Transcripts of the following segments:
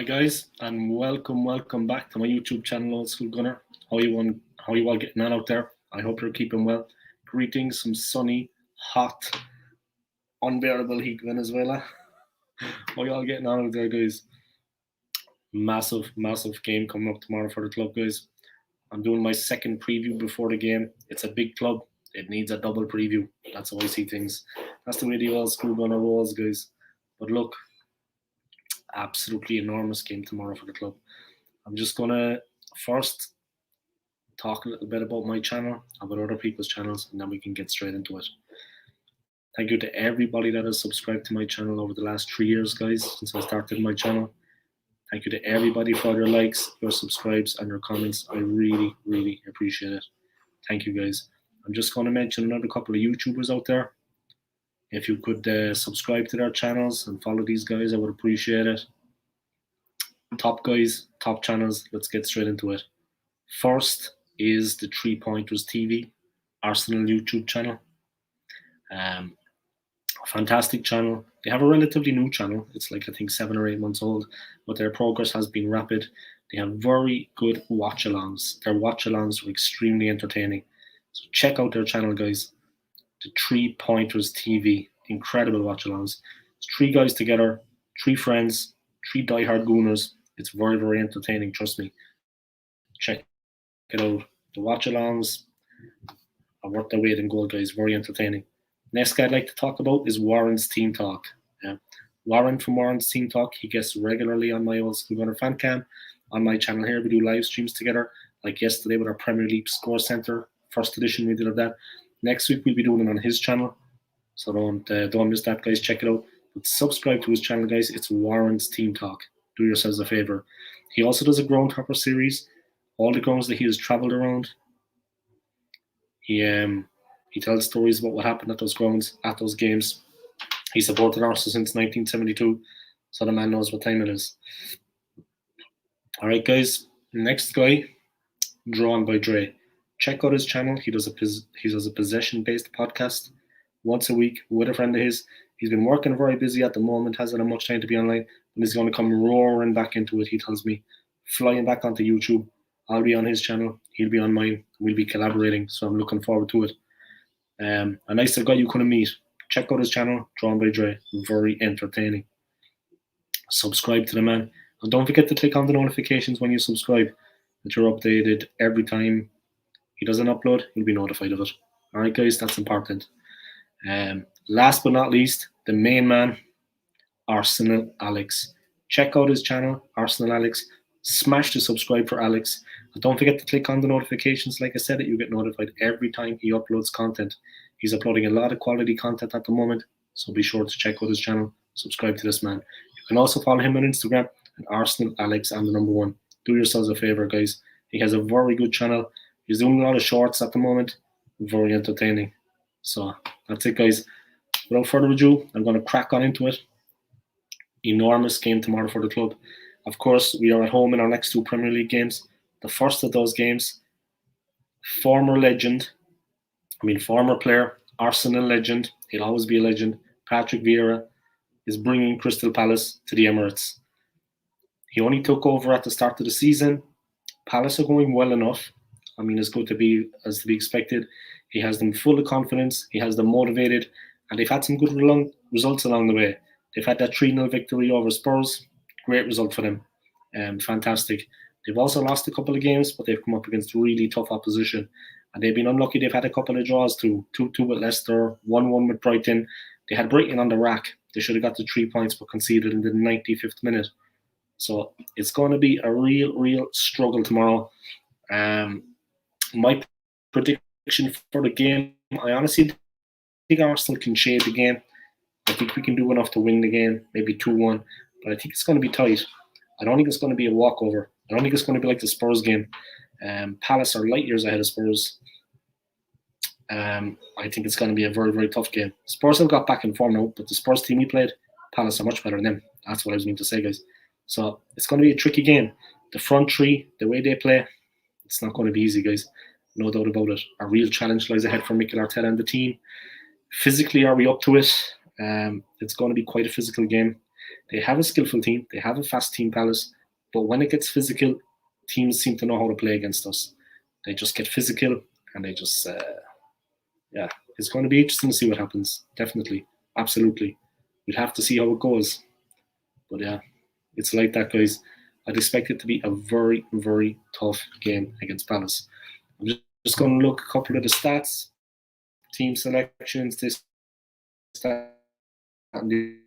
Hi guys, and welcome back to my YouTube channel, Old School Gunner. How you all getting on out there? I hope you're keeping well. Greetings from sunny, hot, unbearable heat Venezuela. How you all getting on out there, guys? Massive game coming up tomorrow for the club, guys. I'm doing my second preview before the game. It's a big club. It needs a double preview. That's how I see things. That's the way the Old School Gunner rolls, guys. But look, absolutely enormous game tomorrow for the club. I'm just gonna first talk a little bit about my channel, about other people's channels, and then we can get straight into it. Thank you to everybody that has subscribed to my channel over the last 3 years, guys, since I started my channel. Thank you to everybody for your likes, your subscribes, and your comments. I really appreciate it. Thank you, guys. I'm just going to mention another couple of YouTubers out there. If you could subscribe to their channels and follow these guys, I would appreciate it. Top guys, top channels. Let's get straight into it. First is the 3 Pointers TV, Arsenal YouTube channel. Fantastic channel. They have a relatively new channel. It's like, I think, 7 or 8 months old, but their progress has been rapid. They have very good watch-alongs. Their watch-alongs are extremely entertaining. So check out their channel, guys. The 3 Pointers TV. Incredible watch-alongs. It's 3 guys together, 3 friends, 3 diehard gooners. It's very entertaining, trust me. Check it out. The watch-alongs are worth their weight in gold, guys. Very entertaining. Next guy I'd like to talk about is Warren's Team Talk. Warren from Warren's Team Talk, he guests regularly on my Old School Gunner fan cam. On my channel here, we do live streams together, like yesterday with our Premier League Score Center, first edition we did of that. Next week we'll be doing it on his channel, so don't miss that, guys. Check it out. But subscribe to his channel, guys. It's Warren's Team Talk. Do yourselves a favor. He also does a ground topper series, all the grounds that he has traveled around. He tells stories about what happened at those grounds, at those games. He supported Arsenal since 1972, so the man knows what time it is. All right, guys. Next guy, Drawn by Dre. Check out his channel. He does a possession-based podcast once a week with a friend of his. He's been working very busy at the moment, hasn't had much time to be online, and he's going to come roaring back into it, he tells me. Flying back onto YouTube. I'll be on his channel. He'll be on mine. We'll be collaborating, so I'm looking forward to it. A nicer guy you couldn't meet. Check out his channel, Drawn by Dre. Very entertaining. Subscribe to the man. And don't forget to click on the notifications when you subscribe, that you're updated every time he does an upload. You'll be notified of it. Alright, guys, that's important. Last but not least, the main man, Arsenal Alex. Check out his channel, Arsenal Alex. Smash the subscribe for Alex. And don't forget to click on the notifications. Like I said, you get notified every time he uploads content. He's uploading a lot of quality content at the moment, so be sure to check out his channel. Subscribe to this man. You can also follow him on Instagram at Arsenal Alex and the number 1. Do yourselves a favor, guys. He has a very good channel. He's doing a lot of shorts at the moment. Very entertaining. So that's it, guys. Without further ado, I'm going to crack on into it. Enormous game tomorrow for the club. Of course, we are at home in our next 2 Premier League games. The first of those games, former player, Arsenal legend, he'll always be a legend, Patrick Vieira, is bringing Crystal Palace to the Emirates. He only took over at the start of the season. Palace are going well enough. I mean, as to be expected. He has them full of confidence. He has them motivated. And they've had some good results along the way. They've had that 3-0 victory over Spurs. Great result for them. Fantastic. They've also lost a couple of games, but they've come up against really tough opposition. And they've been unlucky. They've had a couple of draws too. 2-2 with Leicester, 1-1 with Brighton. They had Brighton on the rack. They should have got the 3 points, but conceded in the 95th minute. So it's going to be a real struggle tomorrow. My prediction for the game, I honestly think Arsenal can shade the game. I think we can do enough to win the game, maybe 2-1. But I think it's going to be tight. I don't think it's going to be a walkover. I don't think it's going to be like the Spurs game. Palace are light years ahead of Spurs. I think it's going to be a very tough game. Spurs have got back in form now, but the Spurs team we played, Palace are much better than them. That's what I was meaning to say, guys. So it's going to be a tricky game. The front 3, the way they play, it's not going to be easy, guys. No doubt about it. A real challenge lies ahead for Mikel Arteta and the team. Physically, are we up to it? It's going to be quite a physical game. They have a skillful team. They have a fast team, Palace. But when it gets physical, teams seem to know how to play against us. They just get physical and they just, yeah, it's going to be interesting to see what happens. Definitely. Absolutely. We'd have to see how it goes. But yeah, it's like that, guys. I'd expect it to be a very, very tough game against Palace. I'm just going to look a couple of the stats, team selections, this, that, and the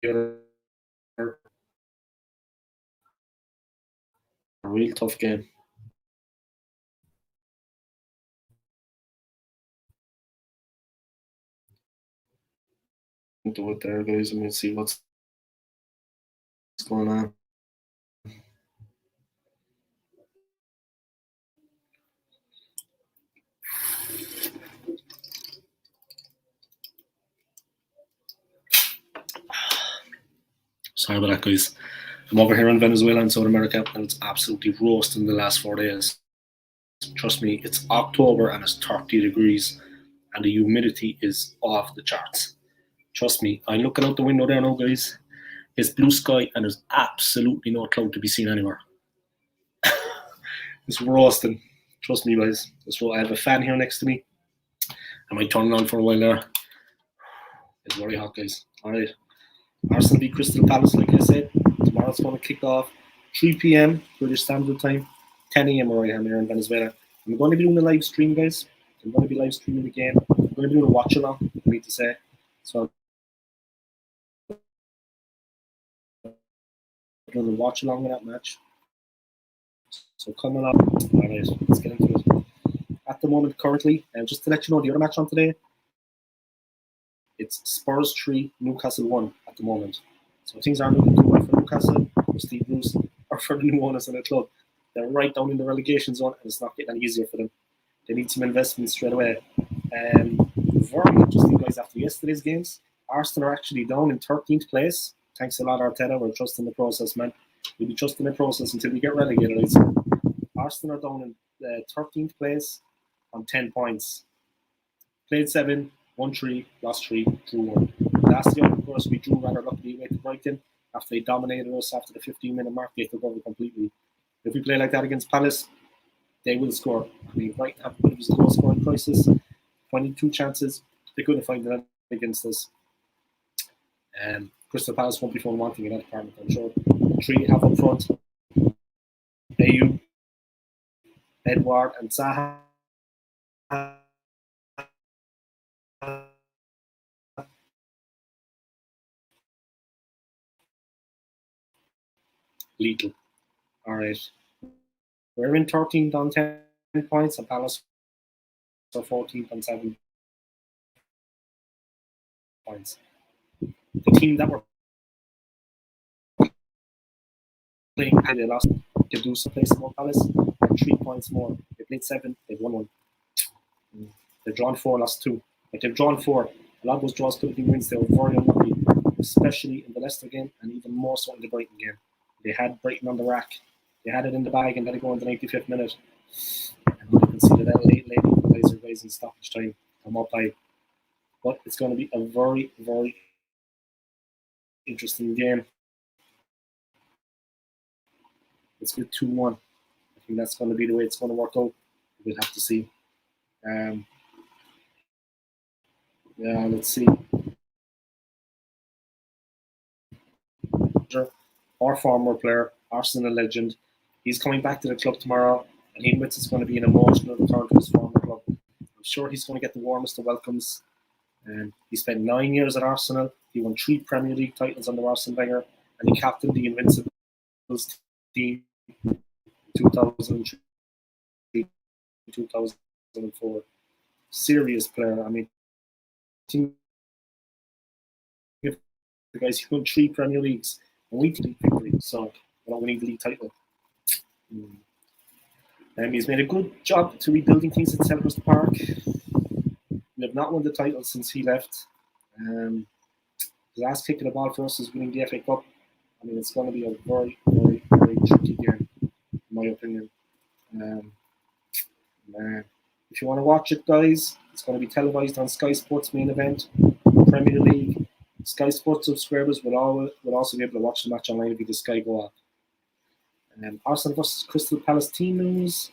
other. A real tough game. Do it there, guys. I'm going to see what's going on. Sorry about that, guys. I'm over here in Venezuela and South America, and it's absolutely roasting the last 4 days. Trust me, it's October and it's 30 degrees, and the humidity is off the charts. Trust me, I'm looking out the window there now, guys. It's blue sky and there's absolutely no cloud to be seen anywhere. It's roasting. Trust me, guys. I have a fan here next to me. I might turn it on for a while there. It's very hot, guys. All right. Arsenal beat Crystal Palace, like I said. Tomorrow's going to kick off 3 p.m. British Standard Time, 10 a.m. where I am here in Venezuela. I'm going to be doing a live stream, guys. I'm going to be live streaming the game. I'm going to be doing a watch along, I need to say. So I'm doing a watch along with that match. So come along. All right, let's get into it. At the moment, currently, just to let you know, the other match on today, it's Spurs 3, Newcastle 1 at the moment. So things aren't looking too well for Newcastle, for Steve Bruce, or for the new owners in the club. They're right down in the relegation zone, and it's not getting any easier for them. They need some investment straight away. Very interesting, guys, after yesterday's games, Arsenal are actually down in 13th place. Thanks a lot, Arteta. We're trusting the process, man. We'll be trusting the process until we get relegated. Right? So Arsenal are down in 13th place on 10 points. Played 7, won 3, lost 3, drew 1. Last year, of course, we drew rather luckily away to Brighton. After they dominated us after the 15-minute mark, they took over completely. If we play like that against Palace, they will score. I mean, right now, it was a low scoring crisis. 22 chances, they couldn't find that against us. Crystal Palace won't be fun wanting in that department, I'm sure. 3 have up front. Ayew, Edouard, and Zaha. Lethal. All right. We're in 13th on 10 points, and Palace are 14th on 7 points. The team that were playing, they lost. They do some place more Palace, and 3 points more. They played 7, they've won 1. They've drawn 4, lost 2. But they've drawn 4. A lot of those draws could have been wins. They were very unlucky, especially in the Leicester game, and even more so in the Brighton game. They had Brighton on the rack. They had it in the bag and let it go in the 95th minute. And you can see that late equaliser guys in stoppage time. I'm up high. But it's going to be a very, very interesting game. Let's get 2-1. I think that's going to be the way it's going to work out. We'll have to see. Yeah, let's see. Our former player, Arsenal legend, he's coming back to the club tomorrow, and he admits it's going to be an emotional return to his former club. I'm sure he's going to get the warmest of welcomes. He spent 9 years at Arsenal. He won 3 Premier League titles under Arsene Wenger, and he captained the Invincibles team in 2003, 2004. Serious player. I mean, the guys who won 3 Premier Leagues, and we did victory, so we're not winning the league title. He's made a good job to rebuilding things at Selhurst Park. We have not won the title since he left. The last kick of the ball for us is winning the FA Cup. I mean, it's going to be a very, very, very tricky game, in my opinion. If you want to watch it, guys, it's going to be televised on Sky Sports main event, Premier League. Sky Sports subscribers will also be able to watch the match online via the Sky Go app. Arsenal versus Crystal Palace team news.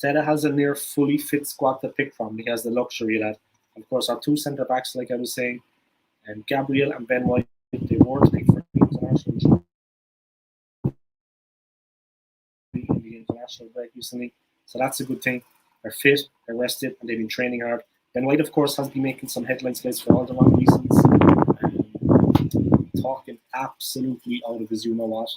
Arteta has a near fully fit squad to pick from. He has the luxury of that. Of course, our two centre backs, like I was saying, Gabriel and Ben White, they weren't picked for international in the international break recently, so that's a good thing. They're fit, they're rested, and they've been training hard. Ben White, of course, has been making some headlines, guys, for all the wrong reasons. Talking absolutely out of his you-know-what.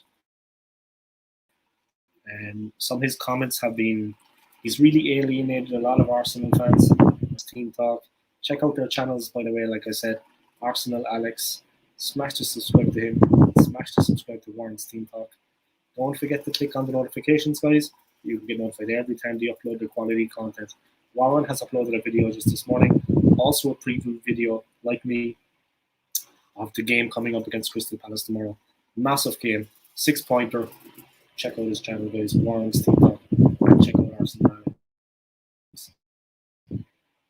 And some of his comments have been, he's really alienated a lot of Arsenal fans. Team Talk. Check out their channels, by the way, like I said. Arsenal Alex. Smash to subscribe to him. Smash to subscribe to Warren's Team Talk. Don't forget to click on the notifications, guys. You can get notified every time they upload the quality content. Warren has uploaded a video just this morning. Also a preview video, like me, of the game coming up against Crystal Palace tomorrow. Massive game. 6-pointer. Check out his channel, guys. Warren's Team Talk. And check out Arsenal.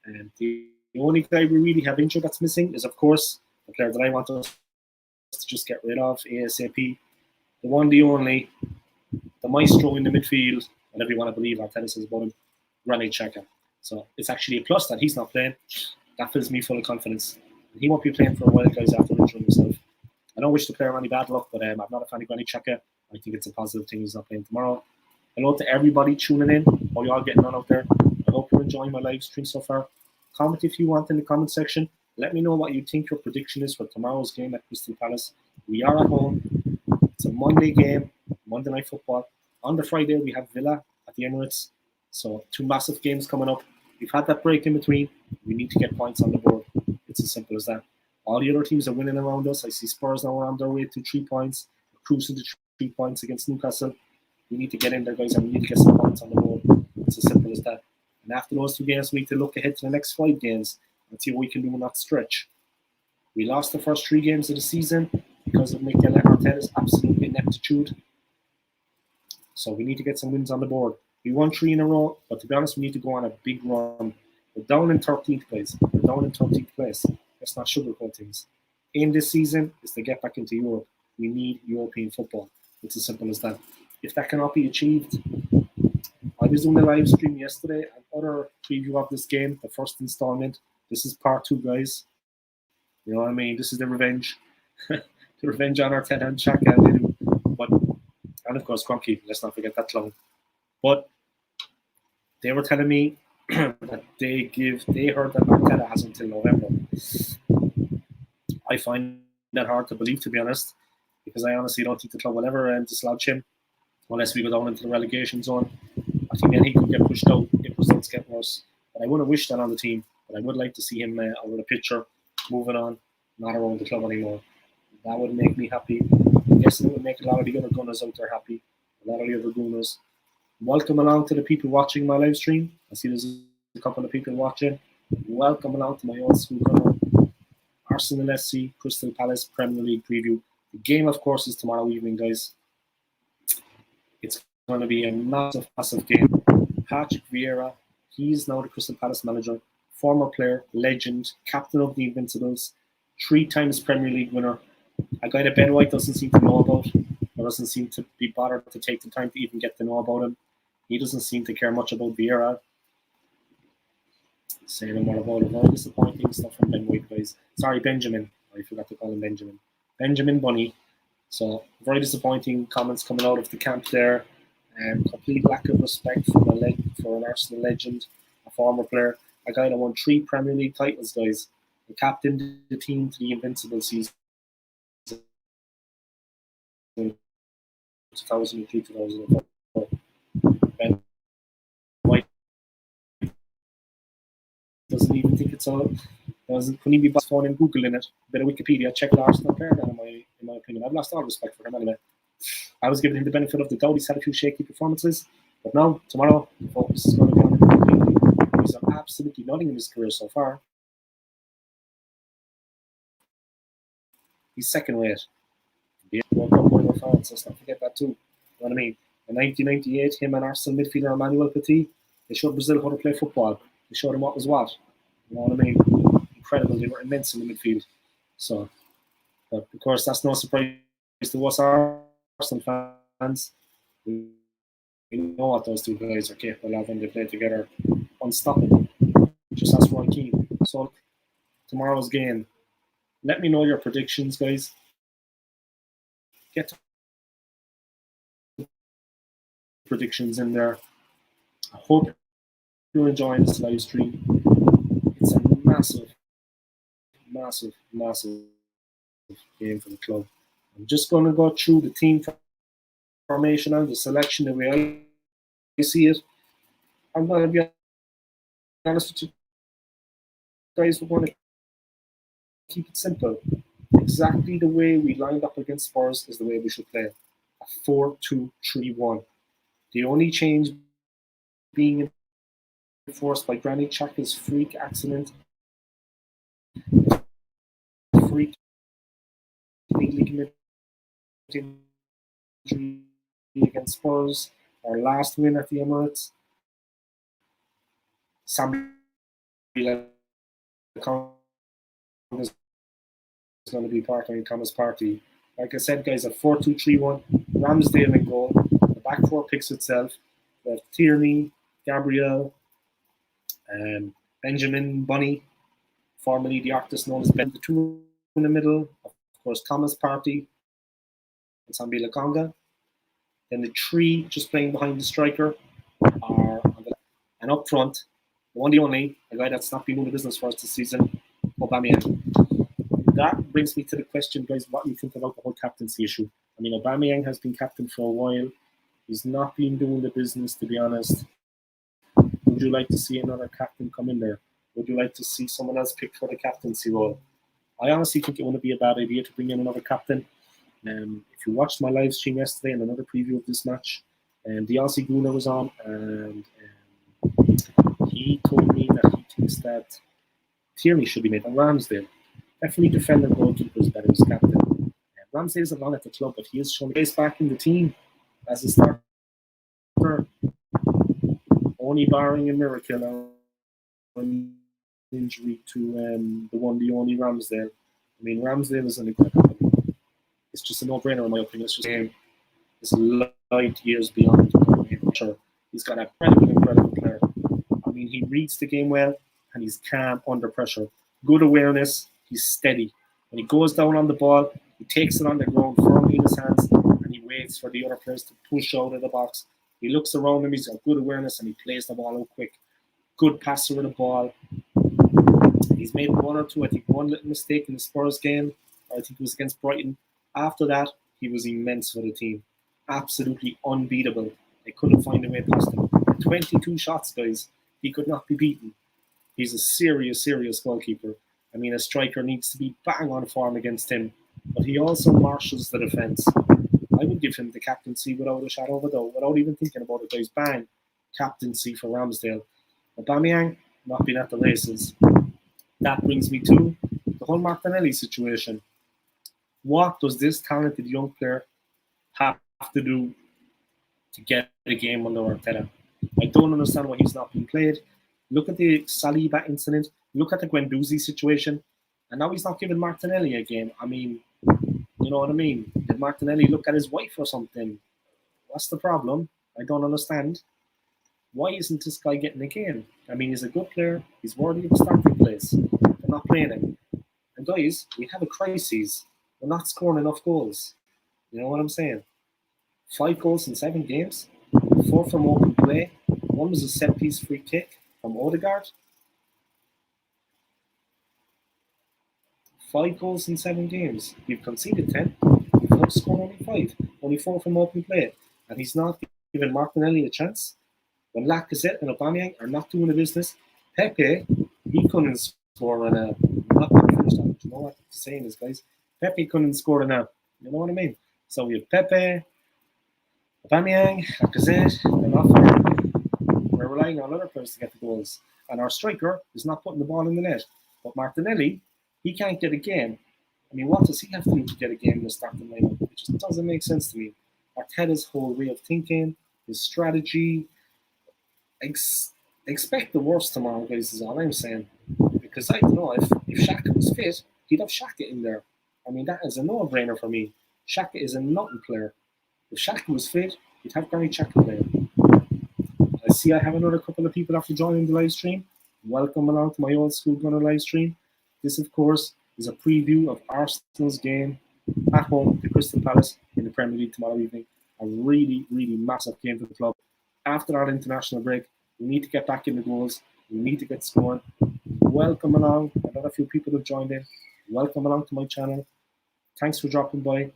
And the only guy we really have injured that's missing is, of course, the player that I want us to just get rid of ASAP. The one, the only, the maestro in the midfield, whatever you want to believe Arteta says about him, Granit Xhaka. So it's actually a plus that he's not playing. That fills me full of confidence. And he won't be playing for a while, guys, after injuring himself. I don't wish the player any bad luck, but I'm not a fan of Granit Xhaka. I think it's a positive thing he's not playing tomorrow. Hello to everybody tuning in. How you all getting on out there? I hope you're enjoying my live stream so far. Comment if you want in the comment section. Let me know what you think your prediction is for tomorrow's game at Crystal Palace. We are at home. It's a Monday game, Monday Night Football. On the Friday, we have Villa at the Emirates. So 2 massive games coming up. We've had that break in between. We need to get points on the board. It's as simple as that. All the other teams are winning around us. I see Spurs now are on their way to 3 points. We're cruising to 3 points against Newcastle. We need to get in there, guys, and we need to get some points on the board. It's as simple as that. And after those 2 games, we need to look ahead to the next 5 games and see what we can do in that stretch. We lost the first 3 games of the season because of Mikel Arteta's absolute ineptitude. So we need to get some wins on the board. We won 3 in a row, but to be honest, we need to go on a big run. We're down in 13th place. We're down in 13th place. Let's not sugarcoat things. Aim this season is to get back into Europe. We need European football. It's as simple as that. If that cannot be achieved, I was doing a live stream yesterday, another preview of this game, the first installment. This is part 2, guys. You know what I mean? This is the revenge. The revenge on Arteta and Xhaka. But, and of course, Crumpy. Let's not forget that clown. But they were telling me that they heard that Arteta has until November. I find that hard to believe, to be honest, because I honestly don't think the club will ever dislodge him unless we go down into the relegation zone. I think then he could get pushed out if results get worse. But I wouldn't wish that on the team. But I would like to see him over the picture, moving on, not around the club anymore. That would make me happy. I'm guessing it would make a lot of the other gunners out there happy. A lot of the other gunners. Welcome along to the people watching my live stream. I see there's a couple of people watching. Welcome along to my old school gunner. Arsenal SC, Crystal Palace Premier League preview. The game, of course, is tomorrow evening, guys. It's going to be a massive, massive game. Patrick Vieira, he's now the Crystal Palace manager, former player, legend, captain of the Invincibles, 3 times Premier League winner. A guy that Ben White doesn't seem to know about, or doesn't seem to be bothered to take the time to even get to know about him. He doesn't seem to care much about Vieira. Say no more about it. Very disappointing stuff from Ben White, guys. Sorry, Benjamin. I forgot to call him Benjamin. Benjamin Bunny. So, very disappointing comments coming out of the camp there. Complete lack of respect for an Arsenal legend, a former player, a guy that won 3 Premier League titles, guys. He captained the team to the Invincible season 2003-2004. Ben White doesn't even think it's all. Couldn't even be boss phone and Googling it. A bit of Wikipedia. Check the Arsenal player then, in my opinion. I've lost all respect for him anyway. I was giving him the benefit of the doubt. He's had a few shaky performances. But now, tomorrow, the focus is going to be on him. He's done absolutely nothing in his career so far. He's second rate. World Cup winner fans, let's not forget that too. You know what I mean? In 1998, him and Arsenal midfielder Emmanuel Petit, they showed Brazil how to play football. They showed them what was what. You know what I mean? Incredible. They were immense in the midfield. So, but of course, that's no surprise to us Arsenal fans. We know what those two guys are capable of when they play together. Unstoppable. Just ask Roy Keane. So, tomorrow's game. Let me know your predictions, guys. Get predictions in there. I hope you're enjoying this live stream. It's a massive, massive, massive game for the club. I'm just going to go through the team formation and the selection the way I see it. I'm going to be honest with you guys. We're going to keep it simple. Exactly the way we lined up against Spurs is the way we should play. A 4-2-3-1. The only change being enforced by Granit Xhaka's freak accident, freak ligament injury against Spurs, our last win at the Emirates. Sambi is going to be part of Thomas Partey. Like I said, guys, a 4-2-3-1. Ramsdale in goal. The back four picks itself. We have Tierney, Gabriel, Benjamin Bunny, formerly the artist known as Ben. The two in the middle, of course, Thomas Partey and Sambi Lokonga. Then the three just playing behind the striker are on the left. And up front, the one, the only, a guy that's not been doing the business for us this season, Aubameyang. That brings me to the question, guys, what you think about the whole captaincy issue. I mean, Aubameyang has been captain for a while. He's not been doing the business, to be honest. Would you like to see another captain come in there? Would you like to see someone else picked for the captaincy role? I honestly think it wouldn't be a bad idea to bring in another captain. If you watched my live stream yesterday and another preview of this match, the Aussie Gooler was on, and he told me that he thinks that Tierney should be made, and Ramsdale. Definitely defender goalkeepers better as captain. Ramsdale isn't long at the club, but he is showing face back in the team as a starter. Only barring a miracle or an injury to the one, the only Ramsdale. I mean, Ramsdale is an incredible. It's just a no-brainer in my opinion. It's just it's light years beyond. He's got an incredible player. I mean, he reads the game well and he's calm under pressure. Good awareness. He's steady. When he goes down on the ball, he takes it on the ground firmly in his hands and he waits for the other players to push out of the box. He looks around him, he's got good awareness and he plays the ball out quick. Good passer with the ball. He's made one or two, I think one little mistake in the Spurs game. I think it was against Brighton. After that, he was immense for the team. Absolutely unbeatable. They couldn't find a way past him. 22 shots, guys. He could not be beaten. He's a serious, serious goalkeeper. I mean, a striker needs to be bang on form against him, but he also marshals the defence. I would give him the captaincy without a shadow of a doubt, without even thinking about it, guys. Bang, captaincy for Ramsdale. Aubameyang, not been at the races. That brings me to the whole Martinelli situation. What does this talented young player have to do to get a game under Arteta? I don't understand why he's not being played. Look at the Saliba incident. Look at the Guendouzi situation. And now he's not giving Martinelli a game. I mean, you know what I mean? Did Martinelli look at his wife or something? What's the problem? I don't understand. Why isn't this guy getting a game? I mean, he's a good player. He's worthy of a starting place. They're not playing him. And guys, we have a crisis. We're not scoring enough goals. You know what I'm saying? 5 goals in 7 games. 4 from open play. 1 was a set-piece free kick from Odegaard. 5 goals in 7 games. We've conceded 10. We've not scored only 5. Only 4 from open play. And he's not giving Martinelli a chance. When Lacazette and Aubameyang are not doing the business, Pepe, he couldn't score on a... I'm not going to finish that. You know what I'm saying is, guys? Pepe couldn't score on a... You know what I mean? So we have Pepe, Aubameyang, Lacazette, and off. We're relying on other players to get the goals. And our striker is not putting the ball in the net. But Martinelli, he can't get a game. I mean, what does he have to do to get a game in the starting lineup? It just doesn't make sense to me. Arteta's whole way of thinking, his strategy. Expect the worst tomorrow, guys, is all I'm saying. Because I don't know, if Shaka was fit, he'd have Shaka in there. I mean, that is a no-brainer for me. Shaka is a nothing player. If Shaka was fit, he'd have Granny Shaka playing. I see I have another couple of people after joining the live stream. Welcome along to my old Skool Gunner live stream. This, of course, is a preview of Arsenal's game at home to Crystal Palace in the Premier League tomorrow evening. A really, really massive game for the club. After our international break, we need to get back in the goals. We need to get scoring. Welcome along. I got a few people have joined in. Welcome along to my channel. Thanks for dropping by.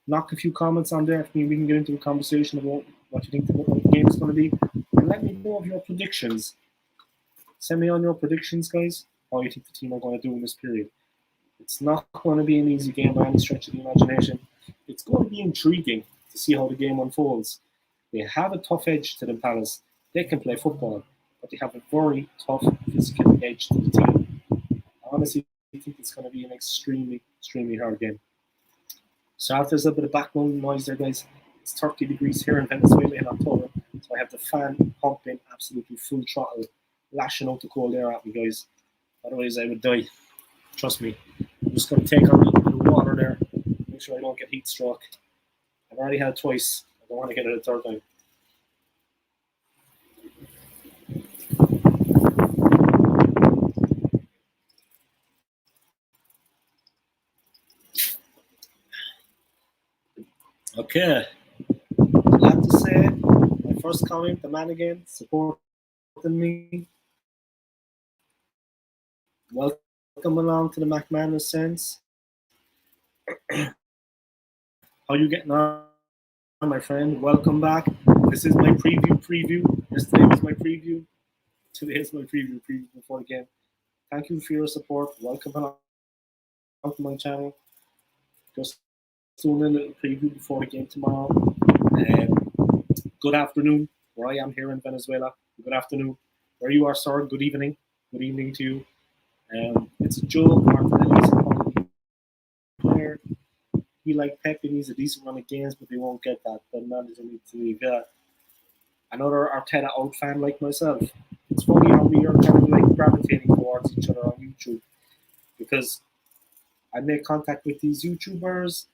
Knock a few comments on there. We can get into a conversation about what you think the game is going to be. And let me know of your predictions. Send me on your predictions, guys. How you think the team are going to do in this period. It's not going to be an easy game by any stretch of the imagination. It's going to be intriguing to see how the game unfolds. They have a tough edge to them, Palace. They can play football, but they have a very tough physical edge to the team. I honestly think it's going to be an extremely, extremely hard game. So if there's a bit of background noise there, guys, it's 30 degrees here in Venezuela in October. So I have the fan pumping absolutely full throttle, lashing out the cold air at me, guys. Otherwise I would die. Trust me. I'm just going to take on a little bit of water there, make sure I don't get heat stroke. I've already had it twice. I don't want to get it a third time. Okay. Glad to say, my first comment, the man again, supporting me. Welcome along to the McManus Sense. How you getting on, my friend? Welcome back. This is my preview. Yesterday was my preview. Today is my preview before the game. Thank you for your support. Welcome along to my channel. Just doing a little preview before the game tomorrow. Good afternoon, where I am here in Venezuela. Good afternoon. Where you are, sir, good evening. Good evening to you. It's a joke. Martinelli's a player. He like Pep, he needs a decent run of games, but they won't get that. The manager needs to leave. Another Arteta out fan like myself. It's funny how we are kind of like gravitating towards each other on YouTube, because I make contact with these YouTubers.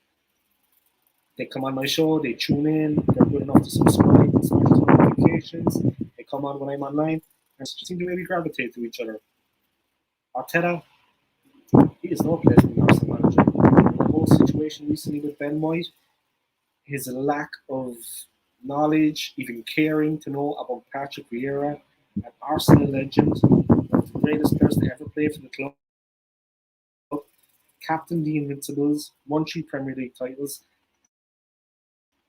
They come on my show, they tune in, they're good enough to subscribe, smash the notifications, they come on when I'm online, and it seems to maybe gravitate to each other. Arteta, he is no place in the Arsenal manager. The whole situation recently with Ben White, his lack of knowledge, even caring to know about Patrick Vieira, an Arsenal legend, one of the greatest players to ever play for the club, captain the Invincibles, won 3 Premier League titles.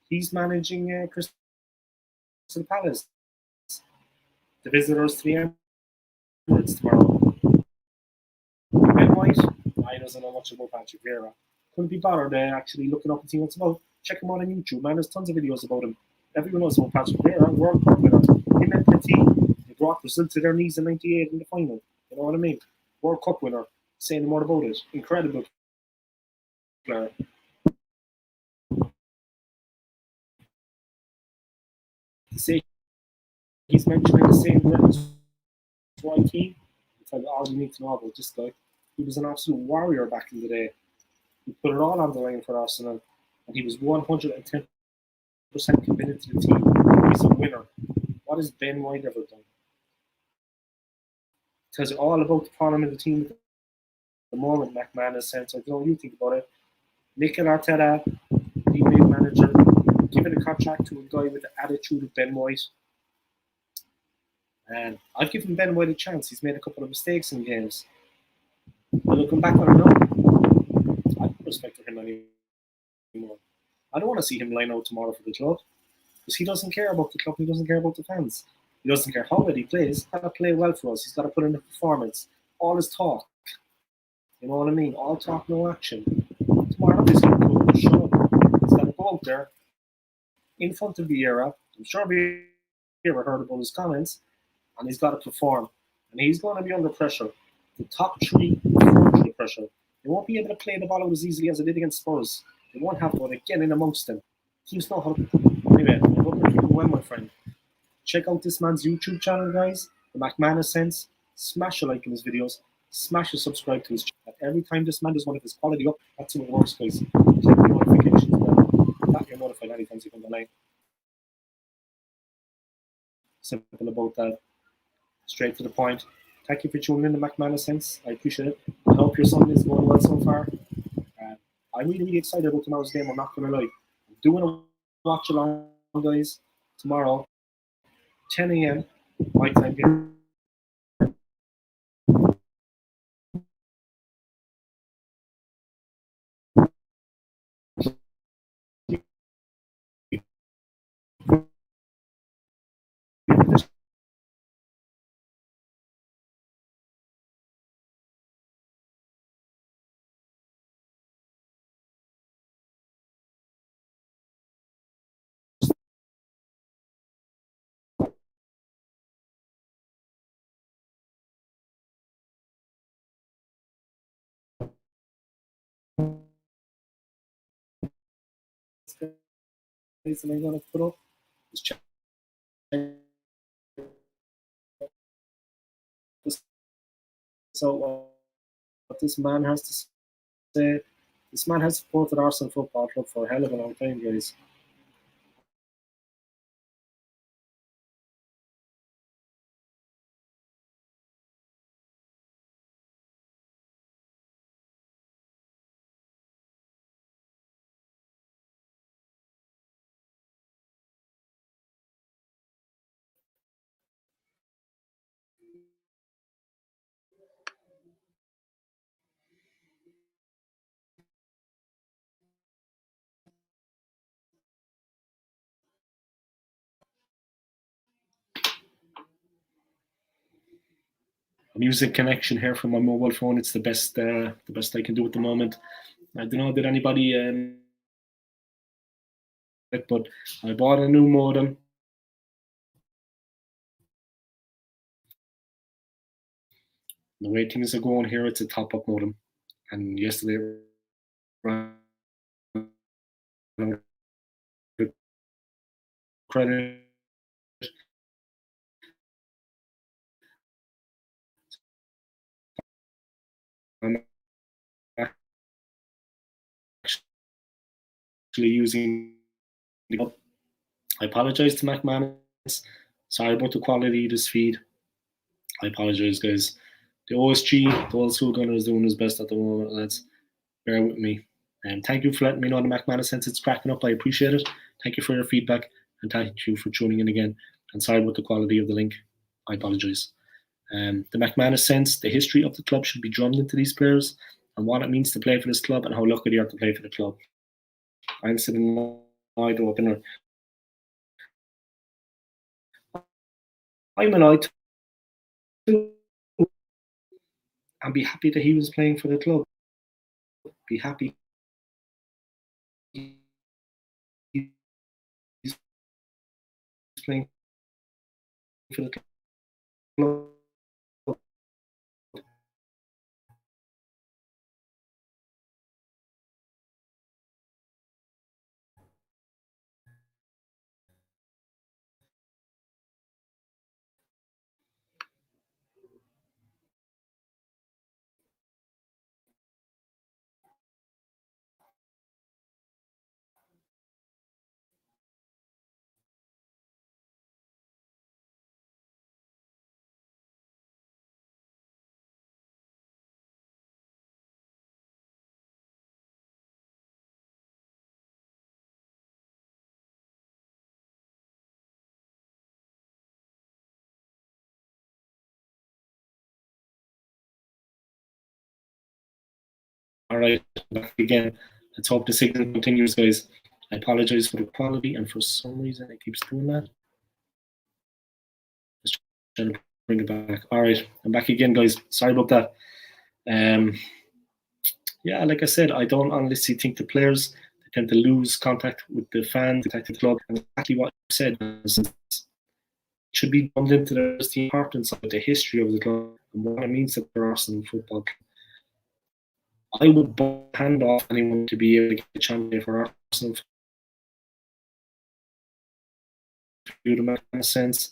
He's managing Crystal Palace, the visitors to the Emirates tomorrow. Ben White, I doesn't know much about Patrick Vieira. Couldn't be bothered actually looking up and seeing what's about. Check him out on YouTube, man. There's tons of videos about him. Everyone knows about Patrick Vieira, World Cup winner. Him and Petit, they brought Brazil to their knees in '98 in the final. You know what I mean? World Cup winner. Say no more about it. Incredible player. To say he's mentioning the same as Roy Keane, I'll tell you all you need to know about this guy. He was an absolute warrior back in the day. He put it all on the line for Arsenal, and he was 110% committed to the team. He's a winner. What has Ben White ever done? Tells you all about the problem in the team at the moment, McManus said. I don't know what you think about it. Mikel Arteta, team league manager, giving a contract to a guy with the attitude of Ben White. And I've given Ben White a chance. He's made a couple of mistakes in games. But looking back on it now, I don't respect him anymore. I don't want to see him line out tomorrow for the club, because he doesn't care about the club. He doesn't care about the fans. He doesn't care how well he plays. He's got to play well for us. He's got to put in a performance. All his talk. You know what I mean? All talk, no action. Tomorrow he's going to go to the show. He's got to go out there in front of Vieira. I'm sure Vieira heard about his comments, and he's got to perform. And he's going to be under pressure. The top 3 are under pressure. They won't be able to play the ball out as easily as they did against Spurs. They won't have to get in amongst them. Teams know how to Anyway, I hope you're keeping well, my friend. Check out this man's YouTube channel, guys. The McManus Sense. Smash a like in his videos. Smash a subscribe to his channel. Every time this man does one of his quality up, that's how it works, guys. Click the notifications bell. That you're notified anytime you come online. Simple about that. Straight to the point. Thank you for tuning in to McManus Sense. I appreciate it. I hope your Sunday is going well so far. I'm really, really excited about tomorrow's game. I'm not going to lie. I'm doing a watch along, guys, tomorrow, 10 a.m. my time here. Guys, I'm going to put up. Just check this out, what this man has to say. This man has supported Arsenal Football Club for a hell of a long time, guys. A music connection here from my mobile phone. It's the best I can do at the moment. I don't know, did anybody but I bought a new modem. The way things are going here, it's a top-up modem. And yesterday, credit. I'm actually using. I apologize to McManus. Sorry about the quality of this feed. I apologize, guys. The OSG, the old school gunner, is doing his best at the moment, lads. Bear with me. And thank you for letting me know the McManus Sense it's cracking up. I appreciate it. Thank you for your feedback, and thank you for tuning in again. And sorry about the quality of the link. I apologize. The McManus Sense, the history of the club should be drummed into these players and what it means to play for this club and how lucky they are to play for the club. I'm sitting wide open. I'm an eye too, and be happy that he was playing for the club. Be happy he's playing for the club. All right, back again. Let's hope the signal continues, guys. I apologize for the quality, and for some reason it keeps doing that. Just trying to bring it back. All right, I'm back again, guys. Sorry about that. Yeah, like I said, I don't honestly think the players tend to lose contact with the fans, contact with the club, and exactly what you said. It should be bumped into the importance of the history of the club and what it means to the Arsenal Football Club. I would hand off anyone to be able to get a champion for Arsenal you to make sense.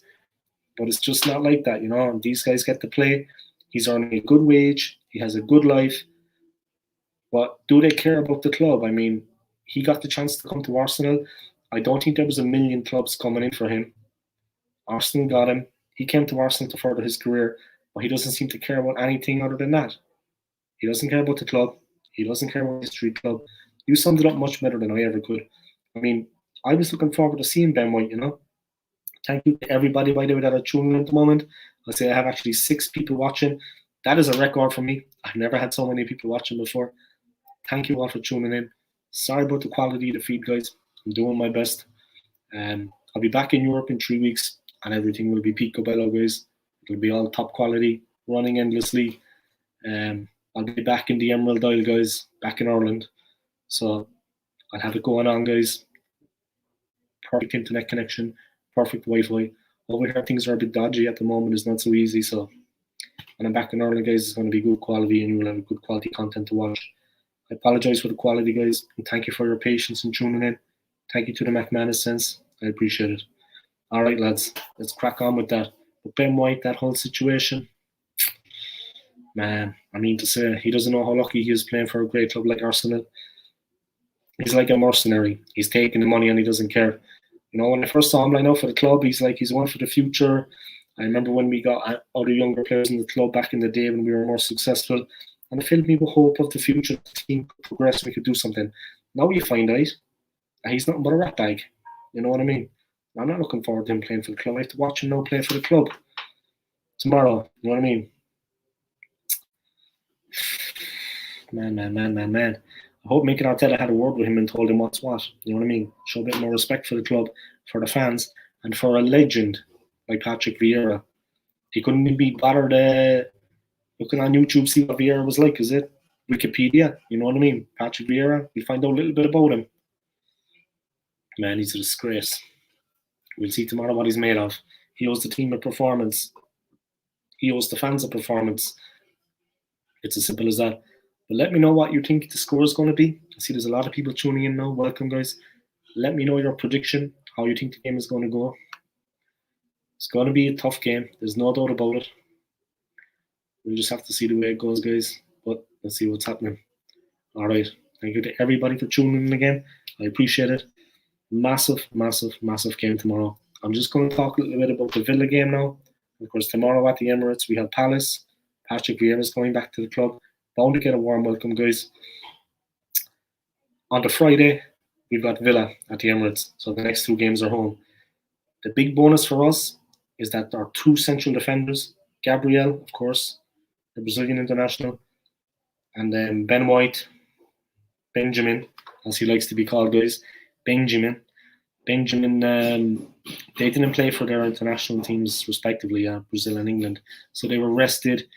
But it's just not like that, you know. And these guys get to play. He's earning a good wage. He has a good life. But do they care about the club? I mean, he got the chance to come to Arsenal. I don't think there was a million clubs coming in for him. Arsenal got him. He came to Arsenal to further his career, but he doesn't seem to care about anything other than that. He doesn't care about the club. He doesn't care about the street club. You summed it up much better than I ever could. I mean, I was looking forward to seeing Ben White, you know. Thank you to everybody, by the way, that are tuning in at the moment. I'll say I have actually 6 people watching. That is a record for me. I've never had so many people watching before. Thank you all for tuning in. Sorry about the quality of the feed, guys. I'm doing my best. I'll be back in Europe in 3 weeks, and everything will be picobello, guys. It'll be all top quality, running endlessly. I'll be back in the Emerald Isle, guys, back in Ireland. So I'll have it going on, guys. Perfect internet connection, perfect Wi-Fi. Over here, things are a bit dodgy at the moment. It's not so easy. So when I'm back in Ireland, guys, it's going to be good quality, and you'll have good quality content to watch. I apologize for the quality, guys, and thank you for your patience in tuning in. Thank you to the McManus sense. I appreciate it. All right, lads, let's crack on with that. But Ben White, that whole situation, man, I mean to say, he doesn't know how lucky he is playing for a great club like Arsenal. He's like a mercenary. He's taking the money and he doesn't care. You know, when I first saw him line up for the club, he's one for the future. I remember when we got other younger players in the club back in the day when we were more successful. And it filled me with hope of the future. The team could progress, we could do something. Now you find out he's nothing but a rat bag. You know what I mean? I'm not looking forward to him playing for the club. I have to watch him now play for the club tomorrow. You know what I mean? Man. I hope Mikel Arteta had a word with him and told him what's what. You know what I mean? Show a bit more respect for the club, for the fans, and for a legend like Patrick Vieira. He couldn't even be bothered looking on YouTube, see what Vieira was like. Is it Wikipedia? You know what I mean? Patrick Vieira. We find out a little bit about him. Man, he's a disgrace. We'll see tomorrow what he's made of. He owes the team a performance. He owes the fans a performance. It's as simple as that. But let me know what you think the score is going to be. I see there's a lot of people tuning in now. Welcome, guys. Let me know your prediction, how you think the game is going to go. It's going to be a tough game. There's no doubt about it. We'll just have to see the way it goes, guys. But let's see what's happening. All right. Thank you to everybody for tuning in again. I appreciate it. Massive game tomorrow. I'm just going to talk a little bit about the Villa game now. Of course, tomorrow at the Emirates, we have Palace. Patrick Vieira is going back to the club. Bound to get a warm welcome, guys. On the Friday, we've got Villa at the Emirates. So the next 2 games are home. The big bonus for us is that our 2 central defenders, Gabriel, of course, the Brazilian international, and then Ben White, Benjamin, as he likes to be called, guys. Benjamin, they didn't play for their international teams respectively, Brazil and England. So they were rested.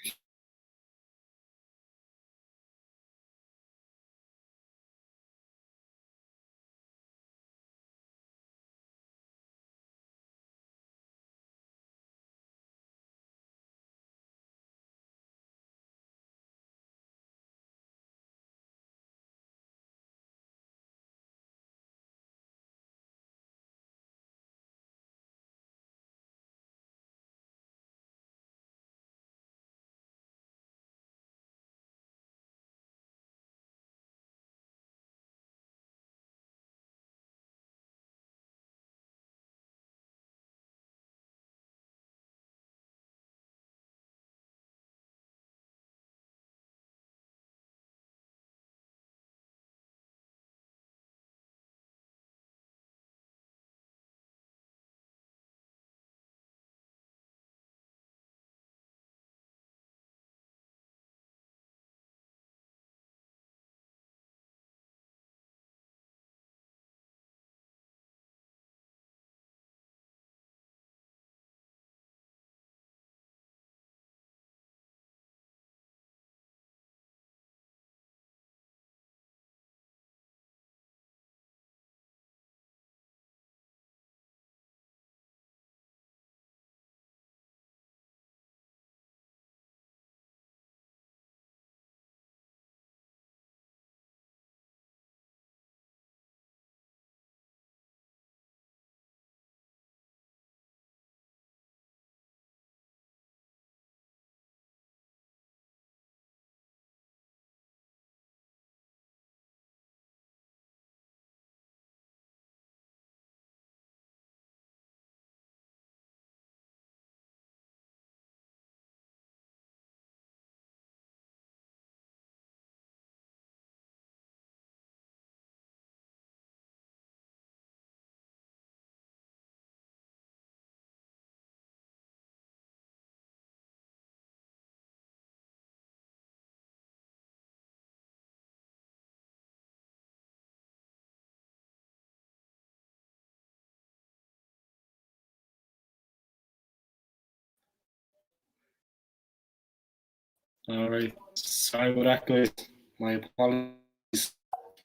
All right. Sorry about that, guys. My apologies.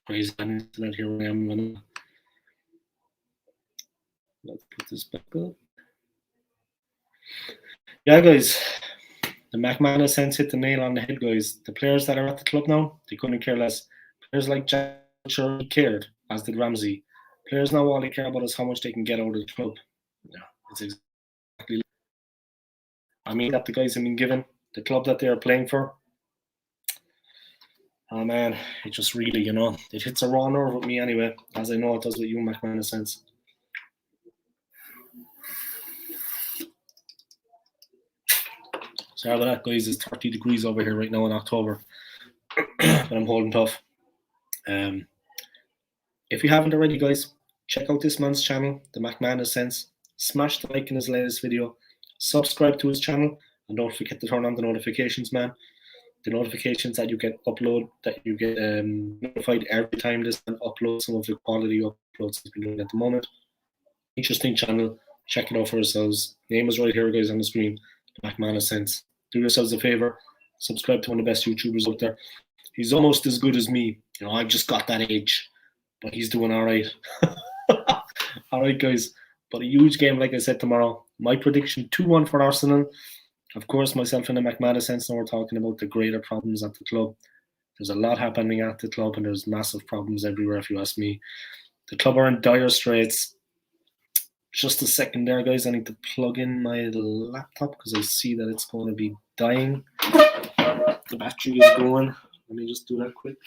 Crazy on internet here. I am. Let's put this back up. Yeah, guys. The McManus sense hit the nail on the head, guys. The players that are at the club now, they couldn't care less. Players like Jack sure cared, as did Ramsey. Players now all they care about is how much they can get out of the club. Yeah, it's exactly. I mean that the guys have been given, the club that they are playing for. Oh man, it just really, it hits a raw nerve with me anyway, as I know it does with you, McManus sense. Sorry about that, guys. It's 30 degrees over here right now in October, but I'm holding tough. If you haven't already, guys, check out this man's channel, the McManus Sense. Smash the like in his latest video. Subscribe to his channel, and don't forget to turn on the notifications, man. The notifications that you get notified every time this man uploads some of the quality uploads he's been doing at the moment. Interesting channel. Check it out for yourselves. Name is right here, guys, on the screen. The McManus Sense. Do yourselves a favor. Subscribe to one of the best YouTubers out there. He's almost as good as me. I've just got that age, but he's doing all right. All right, guys. But a huge game, like I said, tomorrow. My prediction, 2-1 for Arsenal. Of course, myself and the McManus sense now we're talking about the greater problems at the club. There's a lot happening at the club, and there's massive problems everywhere, if you ask me. The club are in dire straits. Just a second there, guys. I need to plug in my laptop because I see that it's going to be dying. The battery is going. Let me just do that quick.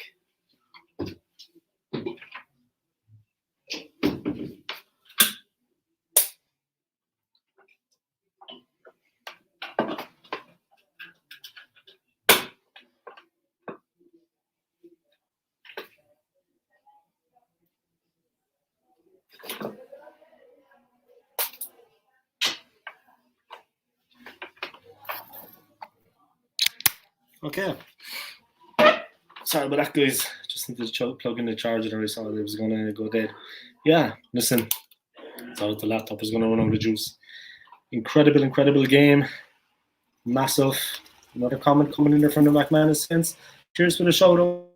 Okay. Sorry about that, guys. Just need to plug in the charger there. I saw that it was going to go dead. Yeah, listen. Thought the laptop was going to run out of juice. Incredible game. Massive. Another comment coming in there from the McManus sense. Cheers for the shout out.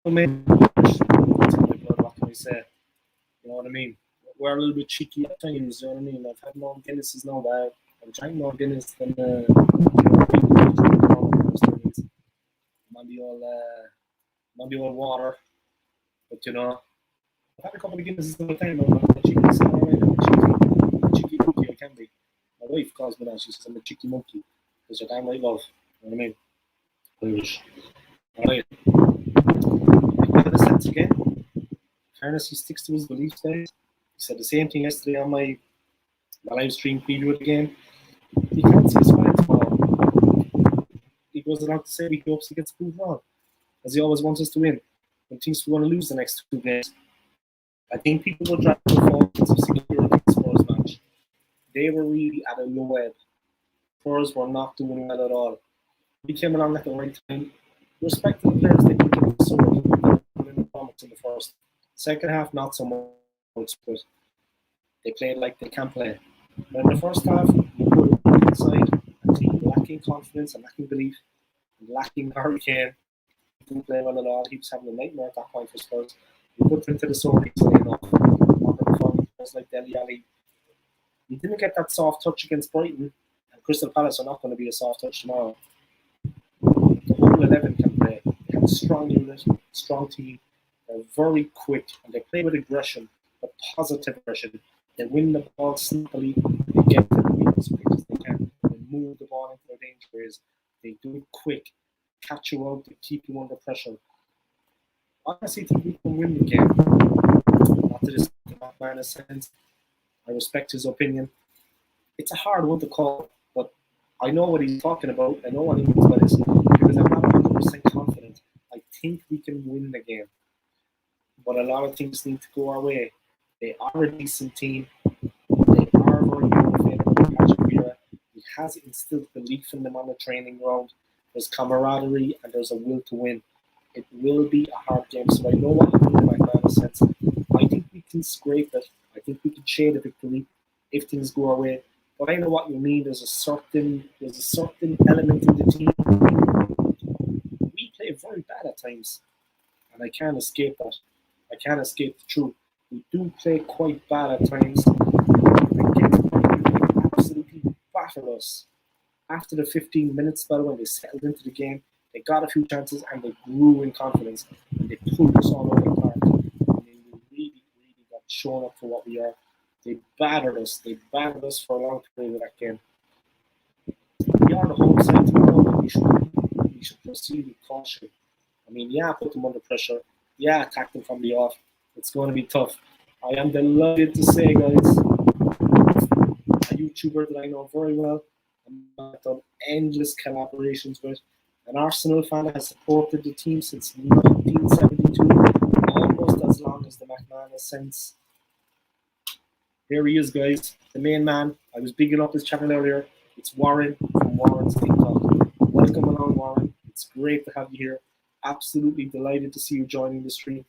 What can I say? You know what I mean? We're a little bit cheeky at times, you know what I mean? I've had more Guinnesses now, but I'm trying more Guinness than might be all water. But I've had a couple of Guinnesses all the time. I'm a cheeky monkey, I can be. My wife calls me that. She says I'm a cheeky monkey. Because you're damn right, love. You know what I mean? Irish. Alright. McManus sense again. Fairness, he sticks to his beliefs, guys. He said the same thing yesterday on my live stream preview of the game. He can't see his way tomorrow. He goes around to say he hopes he gets proved wrong, as he always wants us to win. When thinks we're going to lose the next 2 games. I think people will drag the performance of security in the Spurs match. They were really at a low ebb. Spurs were not doing well at all. We came along at the right time. Respect to the players, they didn't give us so much in the first. Second half, not so much, but they played like they can play. But in the first half, you put it inside a team lacking confidence and lacking belief, and lacking Hurricane. He didn't play well at all. He was having a nightmare at that point for Spurs. You put him to the sword easily enough. Underperformance like Dele Alli. You didn't get that soft touch against Brighton, and Crystal Palace are not going to be a soft touch tomorrow. The whole 11 can play. They have a strong unit, strong team. They're very quick, and they play with aggression, but positive aggression. They win the ball snappily, they get to the wing as quick as they can, they move the ball into their danger areas, they do it quick, catch you out, they keep you under pressure. I honestly think we can win the game. Not to this McManus sense. I respect his opinion. It's a hard one to call, but I know what he's talking about. I know what he means by this, because I'm not 100% confident. I think we can win the game. But a lot of things need to go our way. They are a decent team. They are very motivated by Patrick Vieira. He has instilled belief in them on the training ground. There's camaraderie and there's a will to win. It will be a hard game. So I know what you mean in my McManus sense. I think we can scrape it. I think we can shade a victory if things go our way. But I know what you mean. There's a certain element in the team bad at times, and I can't escape that. I can't escape the truth. We do play quite bad at times. Against Man U, they absolutely battered us. After the 15 minute spell, when they settled into the game, they got a few chances and they grew in confidence and they pulled us all over the park. I mean, we really got shown up for what we are. They battered us. They battered us for a long period of that game. We are the home side tomorrow, but we should proceed with caution. I mean, yeah, put them under pressure. Yeah, attack them from the off. It's going to be tough. I am delighted to say, guys, a YouTuber that I know very well, and I've done endless collaborations with, an Arsenal fan that has supported the team since 1972, almost as long as the McMahon since. Here he is, guys, the main man. I was bigging up his channel earlier. It's Warren from Warren's TikTok. Welcome along, Warren. It's great to have you here. Absolutely delighted to see you joining the stream.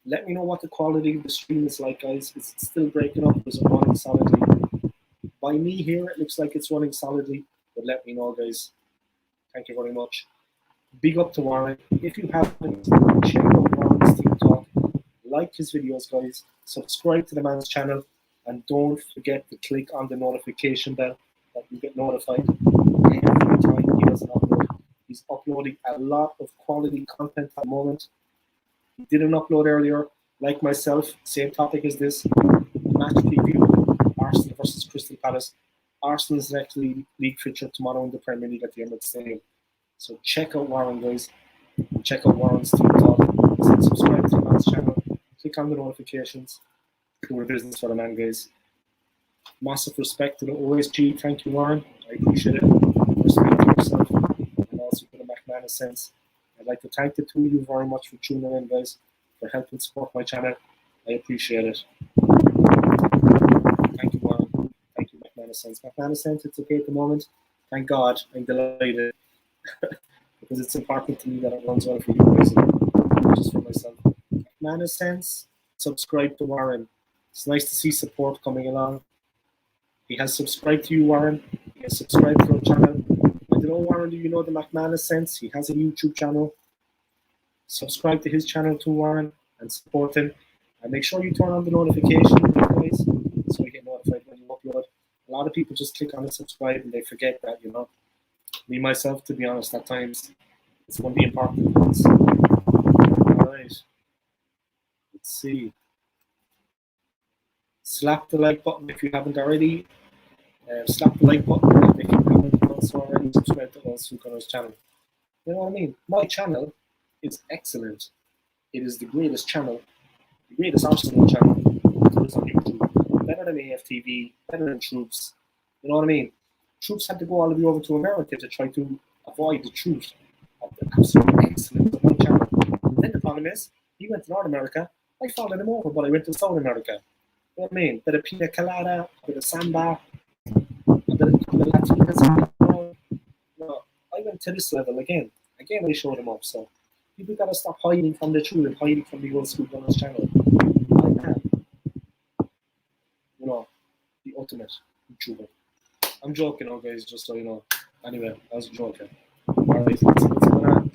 Let me know what the quality of the stream is like, guys. Is it still breaking up? Is it running solidly? By me here, it looks like it's running solidly, but let me know, guys. Thank you very much. Big up to Warren. If you haven't, check out Warren's TikTok. Like his videos, guys. Subscribe to the man's channel. And don't forget to click on the notification bell that you get notified every time he does an upload. He's uploading a lot of quality content at the moment. He did an upload earlier, like myself, same topic as this. Match preview, Arsenal versus Crystal Palace. Arsenal is next league fixture tomorrow in the Premier League at the Emirates Stadium. So check out Warren, guys. And check out Warren's TikTok. Subscribe to the man's channel. Click on the notifications. Do a business for the man, guys. Massive respect to the OSG. Thank you, Warren. I appreciate it. Respect to yourself and also to the McMahon sense. I'd like to thank the two of you very much for tuning in, guys, for helping support my channel. I appreciate it. Thank you, Warren. Thank you, McMahon sense. McMahon sense, it's okay at the moment. Thank God. I'm delighted because it's important to me that it runs well for you guys, not just for myself. McMahon sense. Subscribe to Warren. It's nice to see support coming along. He has subscribed to you, Warren. He has subscribed to our channel. I don't know, Warren, do you know the McManus sense? He has a YouTube channel. Subscribe to his channel too, Warren, and support him. And make sure you turn on the notification, guys, so you get notified when you upload. A lot of people just click on the subscribe and they forget that, you know. Me, myself, to be honest, at times, it's one of the important ones. All right. Let's see. Slap the like button if you haven't already. Slap the like button if you haven't done so already. Subscribe to All Gunners channel. You know what I mean? My channel is excellent. It is the greatest channel, the greatest Arsenal channel there is on YouTube. Better than AFTV, better than Troops. You know what I mean? Troops had to go all the way over to America to try to avoid the truth of the absolute excellence of my channel. Then the problem is, he went to North America. I followed him over, but I went to South America. You know what I mean? Bit of pina colada, bit of samba, a bit of Latinas. No, I went to this level again. Again, I showed him up. So people gotta stop hiding from the truth and hiding from the Old School Gunners channel. I am, you know, the ultimate YouTuber. I'm joking, guys, just so you know. Anyway, I was joking. Alright, let's see what's going on.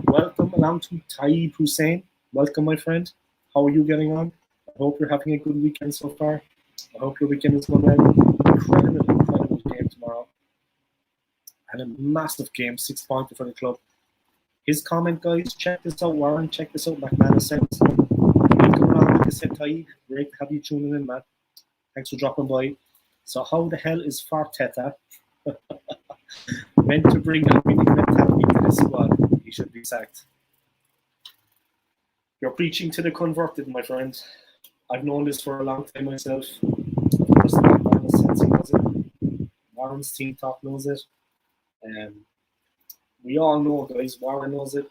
Welcome along to Taib Hussein. Welcome, my friend. How are you getting on? I hope you're having a good weekend so far. I hope your weekend is going well. Incredible game tomorrow. And a massive game, 6-pointer for the club. His comment, guys, check this out, Warren. Check this out, McMahon sense. Welcome along, like I said, Taib. Great to have you tuning in, man. Thanks for dropping by. So how the hell is Farteta meant to bring a winning mentality to this squad? He should be sacked. You're preaching to the converted, my friend. I've known this for a long time myself. Warren's team talk knows it. We all know, guys. Warren knows it.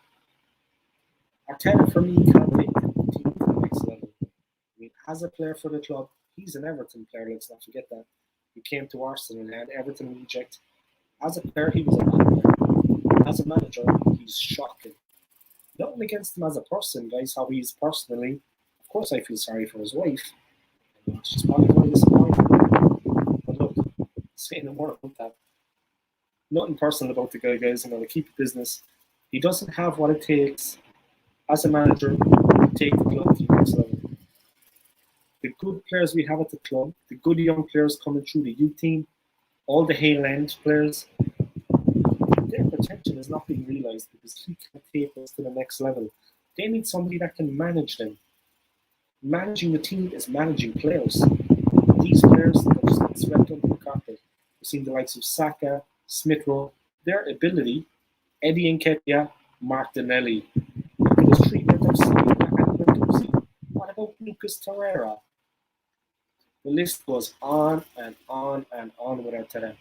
Arteta, for me, can't take the team to the next level. I mean, as a player for the club, he's an Everton player. Let's not forget that. He came to Arsenal and had Everton reject. As a player, he was a bad player. As a manager, he's shocking. Nothing against him as a person, guys, how he's personally. Of course, I feel sorry for his wife. It's just probably very disappointing. But look, saying no more about that. Nothing personal about the guy, guys. I'm going to keep it business. He doesn't have what it takes as a manager, take the club to the next level. The good players we have at the club, the good young players coming through the youth team, all the Hale End players, their potential is not being realised because he can take us to the next level. They need somebody that can manage them. Managing the team is managing players. These players that just get swept under the carpet. We've seen the likes of Saka, Smith Rowe, their ability, Eddie Nketiah, Martinelli. Those three men have seen that. What about Lucas Torreira? The list goes on and on and on with Arteta.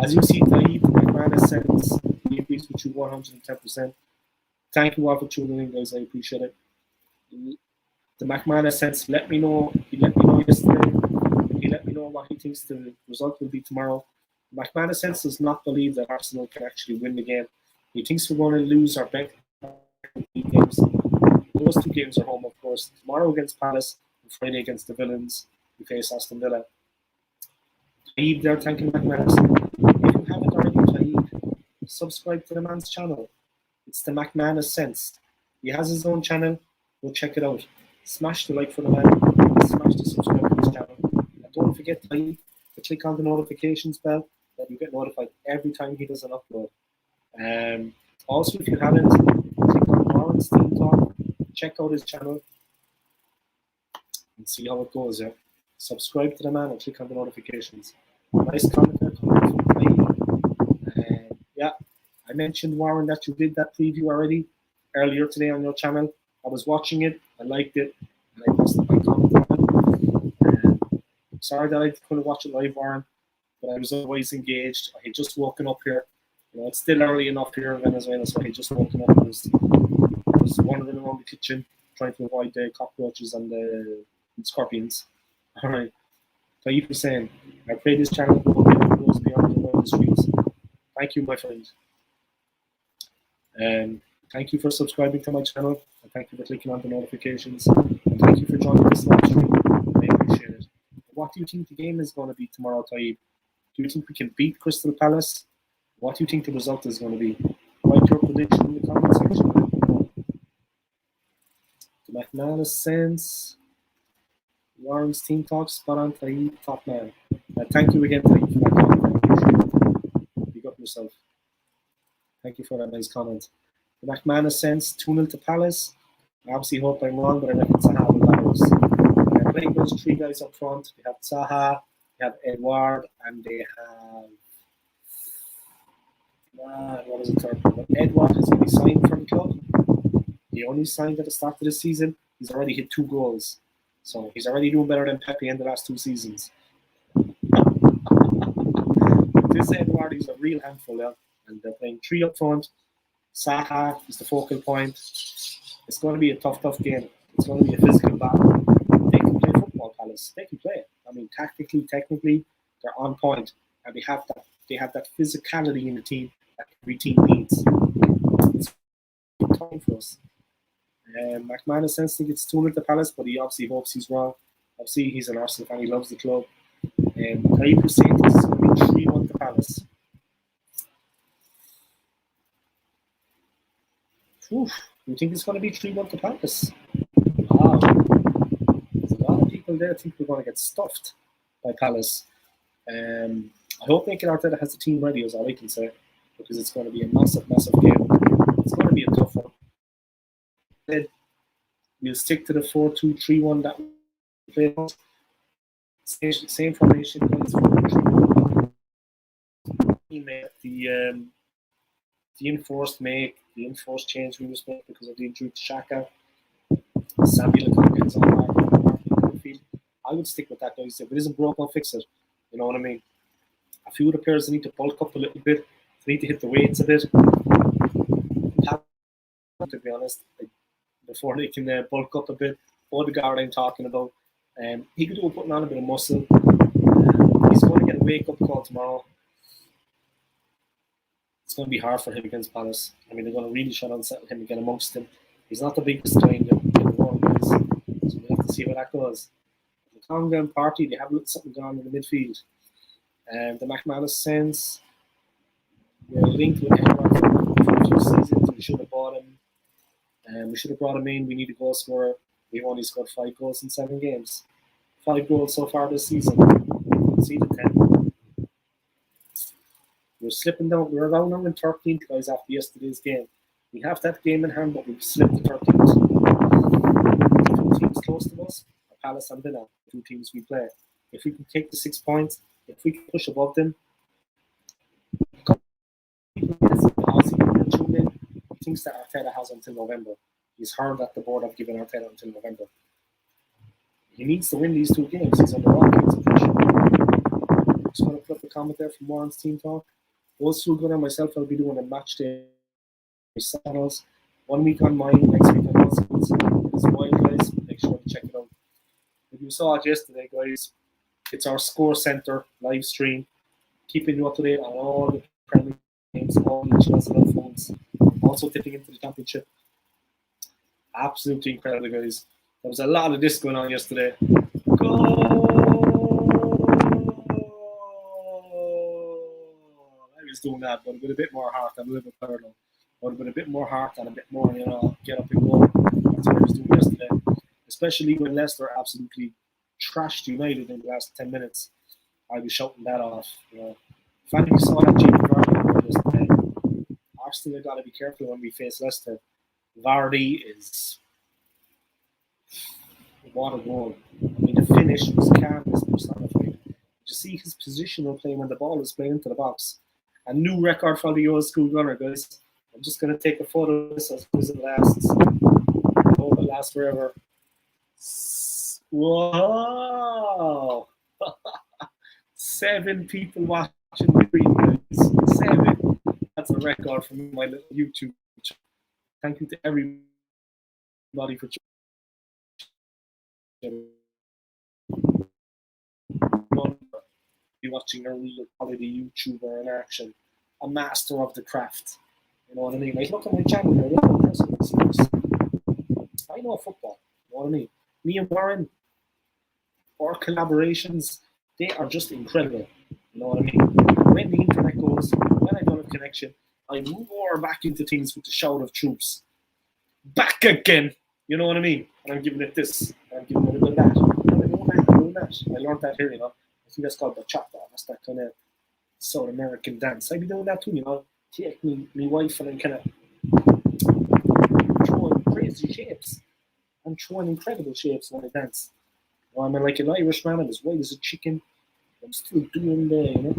As you see, Taib, McManus sentence, he agrees with you 110%. Thank you all for tuning in, guys. I appreciate it. The McManus sense, let me know. He let me know yesterday. He let me know what he thinks the result will be tomorrow. McManus sense does not believe that Arsenal can actually win the game. He thinks we're going to lose our back games. Those two games are home, of course. Tomorrow against Palace and Friday against the Villains. We face Aston Villa. Taib there, thank you, McManus. If you haven't already, Taib, subscribe to the man's channel. It's the McManus Sense. He has his own channel. Go check it out. Smash the like for the man. Smash the subscribe to his channel. And don't forget, Taib, to click on the notifications bell that you get notified every time he does an upload. Also, if you haven't, click on Warren's Team Talk. Check out his channel and see how it goes. Yeah. Subscribe to the man and click on the notifications. Nice comment there coming from Taib. Yeah, I mentioned, Warren, that you did that preview already earlier today on your channel. I was watching it, I liked it, and I posted my comment on it. Sorry that I couldn't watch it live, Warren, but I was always engaged. I had just woken up here. You know, it's still early enough here in Venezuela, so I had just woken up. I was wandering around the kitchen trying to avoid the cockroaches and the scorpions. All right. Thank you for saying, I pray this channel goes beyond the world streets. Thank you, my friend. Thank you for subscribing to my channel, and thank you for clicking on the notifications, and thank you for joining this live stream. I appreciate it. What do you think the game is going to be tomorrow, Taib? Do you think we can beat Crystal Palace? What do you think the result is going to be? Write your prediction in the comment section. The McManus Sense. Warren's Team Talk, spot on, Taib, top man. Thank you again, Taib, for that comment. I appreciate it. Big up yourself. Thank you for that nice comment. The McManus Sense, 2-0 to Palace. I obviously hope I'm wrong, but I reckon Zaha will lose. Playing those three guys up front, they have Zaha, they have Edouard, and they have what was the third one? Edouard has only signed from the club. He only signed at the start of the season. He's already hit 2 goals. So he's already doing better than Pepe in the last 2 seasons. This Edouard is a real handful, yeah. And they're playing 3 up front. Zaha is the focal point. It's going to be a tough game. It's going to be a physical battle. They can play football, Palace. They can play it. I mean, tactically, technically, they're on point, and they have that. They have that physicality in the team that every team needs. It's time for us. McManus says it's 2-0 to Palace, but he obviously hopes he's wrong. Obviously, he's an Arsenal fan. He loves the club. Taib was saying this is going to be 3-1 to Palace. Oof, you think it's going to be 3-1 to Palace? Wow. There's a lot of people there think we're going to get stuffed by Palace. I hope Mikel Arteta has the team ready, is all I can say, because it's going to be a massive game. It's going to be a tough one. We'll stick to the 4-2-3-1 that we played. Same formation, 4-2-3-1. The enforced change we must make because of the injury to Xhaka. Sammy Lukaku is on midfield. I would stick with that, guys. If it isn't broke, I'll fix it. You know what I mean? A few of the players need to bulk up a little bit. They need to hit the weights a bit. To be honest, before they can bulk up a bit. Odegaard I'm talking about. He could do putting on a bit of muscle. He's going to get a wake-up call tomorrow. It's going to be hard for him against Palace. I mean, they're going to really try and settle him again amongst them. He's not the biggest guy in the world, guys. So we'll have to see where that goes. The Conga and Party, they have something going on in the midfield. The McManus Sense, we're linked with Edouard for a few seasons. We should have bought him. We should have brought him in. We need a goal scorer. We've only scored 5 goals in 7 games. 5 goals so far this season. See the 10. We're slipping down. We're down in 13th, guys, after yesterday's game. We have that game in hand, but we've slipped to 13th. 2 teams close to us, Palace and Villa, 2 teams we play. If we can take the 6 points, if we can push above them, he thinks that Arteta has until November. He's heard that the board have given Arteta until November. He needs to win these 2 games. He's under all kinds of pressure. I'm just going to put up a comment there from Warren's team talk. Those 2 and myself will be doing a match day channels. 1 week on mine, next week on Skools. It's wild, guys. Make sure to check it out. If you saw it yesterday, guys, it's our Score Center live stream, keeping you up to date on all the Premier games, all the international phones, also tipping into the championship. Absolutely incredible, guys. There was a lot of this going on yesterday. Goal! I was doing that, but with a bit more heart. I'm a little bit tired now. But with a bit more heart and a bit more, get up and go. That's what I was doing yesterday. Especially when Leicester absolutely trashed United in the last 10 minutes. I was shouting that off. If anybody saw that Jamie Vardy yesterday, Arsenal have got to be careful when we face Leicester. Vardy is... What a goal. I mean, the finish was calmness personified. You see his positional play when the ball was playing into the box. A new record for the old school gunner, guys. I'm just going to take a photo of this as it lasts. I hope it lasts forever. Whoa! 7 people watching the stream, guys. 7. That's a record for my little YouTube channel. Thank you to everybody for be watching a real quality YouTuber in action, a master of the craft. You know what I mean? Like, look at my channel here. Look at this. I know football. You know what I mean? Me and Warren, our collaborations, they are just incredible. You know what I mean? When the internet goes, when I don't have connection, I roar back into things with the shout of troops. Back again! You know what I mean? And I'm giving it this. I'm giving it a bit of that. I'm doing that. I learned that here, I think that's called bachata. That's that kind of South American dance. I'd be doing that too, Take me wife and I'm kind of throwing crazy shapes. I'm throwing incredible shapes when I dance. I'm like an Irishman. I'm as white as a chicken. I'm still doing the,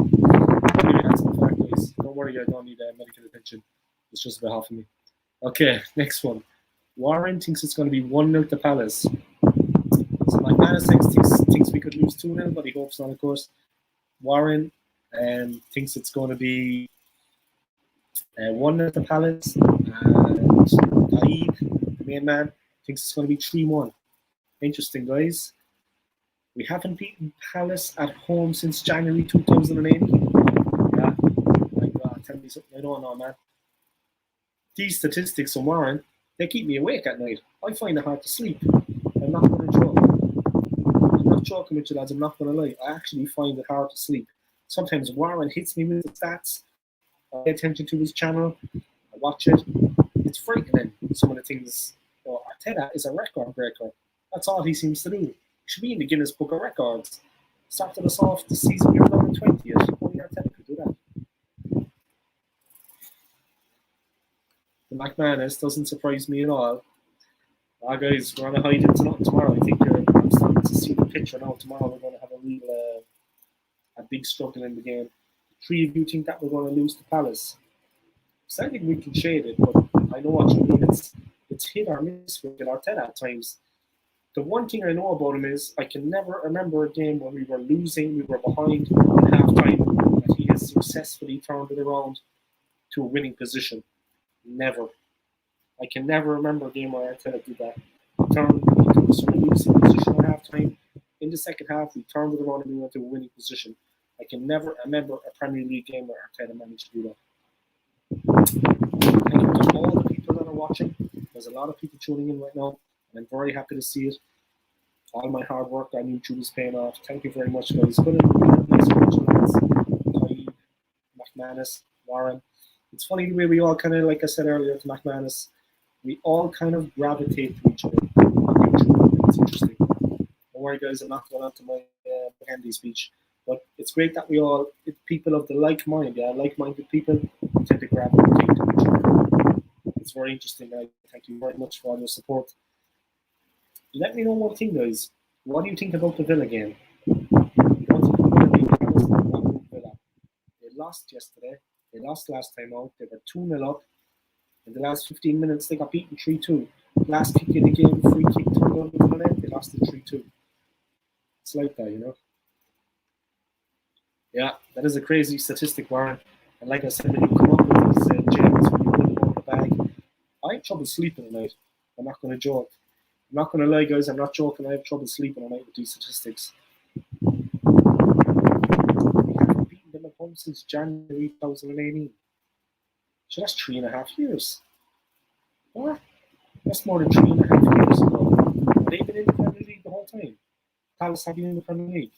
Anyway, that's my fact, guys. Don't worry, I don't need medical attention. It's just a bit off of me. Okay, next one. Warren thinks it's going to be 1-0 to Palace. So McManus thinks we could lose 2-0, but he hopes not, of course. Warren thinks it's going to be 1-0 to Palace. And Taib, the main man, thinks it's going to be 3-1. Interesting, guys. We haven't beaten Palace at home since January 2018. Yeah, my God, tell me something I don't know, man. These statistics from Warren, they keep me awake at night. I find it hard to sleep. I'm not going to joke. I'm not joking with you, lads. I'm not going to lie. I actually find it hard to sleep. Sometimes Warren hits me with the stats. I pay attention to his channel. I watch it. It's frightening, some of the things. Arteta is a record breaker. That's all he seems to do. He should be in the Guinness Book of Records. Started us off the season, we were down in 20th. Only Arteta could do that. The McManus doesn't surprise me at all. Guys, we're on a hide into nothing tomorrow. I think I'm starting to see the picture now. Tomorrow we're going to have a real, a big struggle in the game. 3 of you think that we're going to lose to Palace. So I think we can shade it, but I know what you mean. It's hit or miss with Arteta at times. The one thing I know about him is I can never remember a game where we were losing, we were behind at half-time, that he has successfully turned it around to a winning position. Never. I can never remember a game where Arteta did that. We turned us from a losing position at half-time. In the second half, we turned it around and we went to a winning position. I can never remember a Premier League game where Arteta managed to do that. Thank you to all the people that are watching. There's a lot of people tuning in right now, and I'm very happy to see it. All my hard work on YouTube is paying off. Thank you very much, guys. Good Taib, McManus, Warren. It's funny the way we all kind of, like I said earlier to McManus, we all kind of gravitate to each other. It's interesting. Don't worry, guys, I'm not going on to my Gandhi speech, but it's great that we all, people of the like mind, like-minded people, tend to gravitate to each other. It's very interesting. I thank you very much for all your support. Let me know one thing, guys. What do you think about the Villa game? You don't think we're going to beat Villa? They lost yesterday. They lost last time out. They were 2-0 up. In the last 15 minutes, they got beaten 3-2. Last kick in the game, free kick turned on the net. They lost it 3-2. It's like that, you know. Yeah, that is a crazy statistic, Warren. And like I said, when you come up with these gems, when you put them over the bag, I have trouble sleeping at night. I'm not going to joke. I'm not going to lie, guys. I'm not joking. I have trouble sleeping at night with these statistics. We haven't beaten them at home since January 2018. So that's 3.5 years. What? That's more than 3.5 years ago. They've been in the Premier League the whole time. Palace have been in the Premier League.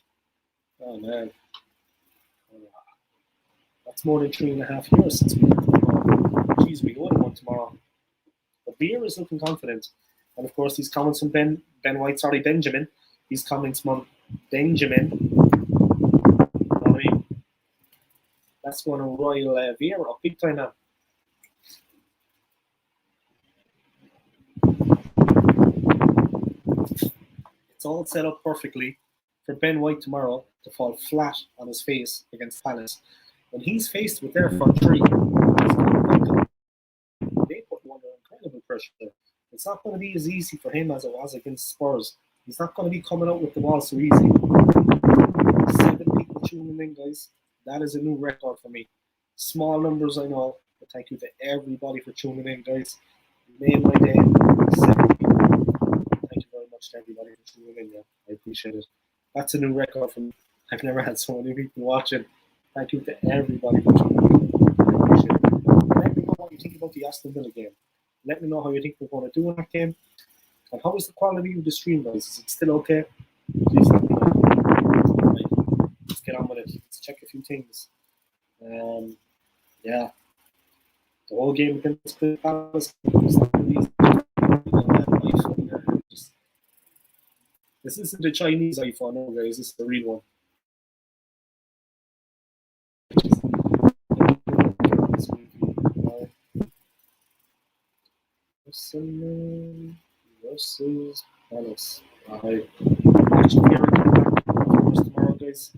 Oh, man. That's more than 3.5 years since we went to tomorrow. Jeez, we would have won tomorrow. But Beer is looking confident. And of course, these comments from Benjamin. These comments from Benjamin. I mean, that's going to royal Veer up big time now. It's all set up perfectly for Ben White tomorrow to fall flat on his face against Palace. When he's faced with their front three, they put him under incredible pressure. It's not going to be as easy for him as it was against Spurs. He's not going to be coming out with the ball so easy. 7 people tuning in, guys. That is a new record for me. Small numbers, I know, but thank you to everybody for tuning in, guys. You made my day. 7 people. Thank you very much to everybody for tuning in. Yeah, I appreciate it. That's a new record for me. I've never had so many people watching. Thank you to everybody for tuning in. I appreciate it. Let me know what you think about the Aston Villa game. Let me know how you think we're going to do in that game. And how is the quality of the stream, guys? Is it still okay? Please let me know. Right. Let's get on with it. Let's check a few things. Yeah. The whole game against the Palace. This isn't a Chinese iPhone, no, guys. This is the real one. Versus Palace. Match tomorrow, guys.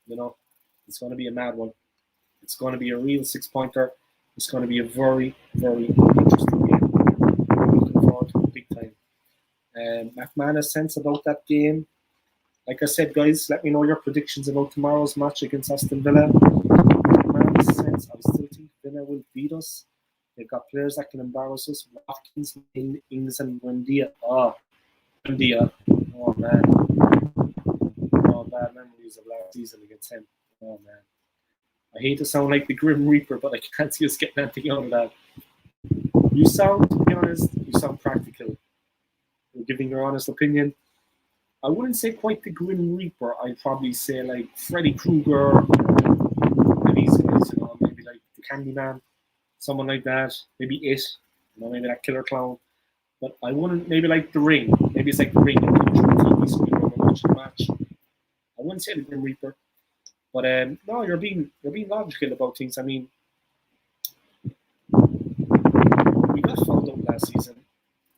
You know, it's going to be a mad one. It's going to be a real 6-pointer. It's going to be a very, very interesting game. I'm looking forward to it big time. McManus sense about that game. Like I said, guys, let me know your predictions about tomorrow's match against Aston Villa. McManus sense, I still think Villa will beat us. They've got players that can embarrass us. Watkins, Ings, and Buendia. Buendia. Oh, man. Oh, bad memories of last season against him. Oh, man. I hate to sound like the Grim Reaper, but I can't see us getting anything out of that. You sound, to be honest, you sound practical. You're giving your honest opinion. I wouldn't say quite the Grim Reaper. I'd probably say like Freddy Krueger, these guys, you know, maybe like the Candyman, someone like that. Maybe It, you know, maybe that Killer Clown. But I wouldn't, maybe like The Ring. Maybe it's like The Ring. TV screen when we're watching the match. I wouldn't say the Grim Reaper. But no, you're being logical about things. I mean, we got fouled out last season.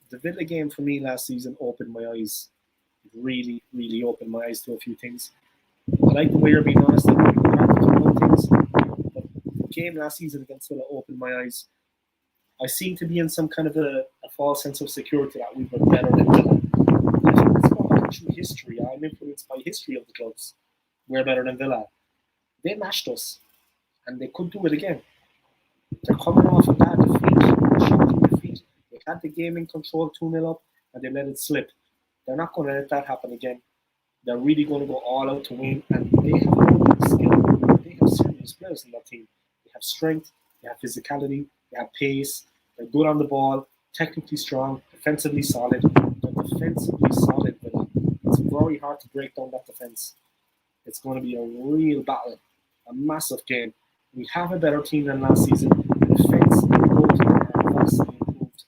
The Villa game for me last season opened my eyes. It really, really opened my eyes to a few things. I like the way you're being honest and being practical about things. But the game last season against Villa opened my eyes. I seem to be in some kind of a false sense of security that we were better than Villa. I think it's going back through history. I'm influenced by history of the clubs. We're better than Villa. They mashed us, and they could do it again. They're coming off a bad defeat, shocking defeat. They had the game in control 2-0 up, and they let it slip. They're not going to let that happen again. They're really going to go all out to win, and they have skill. They have serious players in that team. They have strength, they have physicality, they have pace. They're good on the ball, technically strong, defensively solid. They're defensively solid, but it's very hard to break down that defense. It's going to be a real battle, a massive game. We have a better team than last season. The defense and the goalkeeper are vastly improved.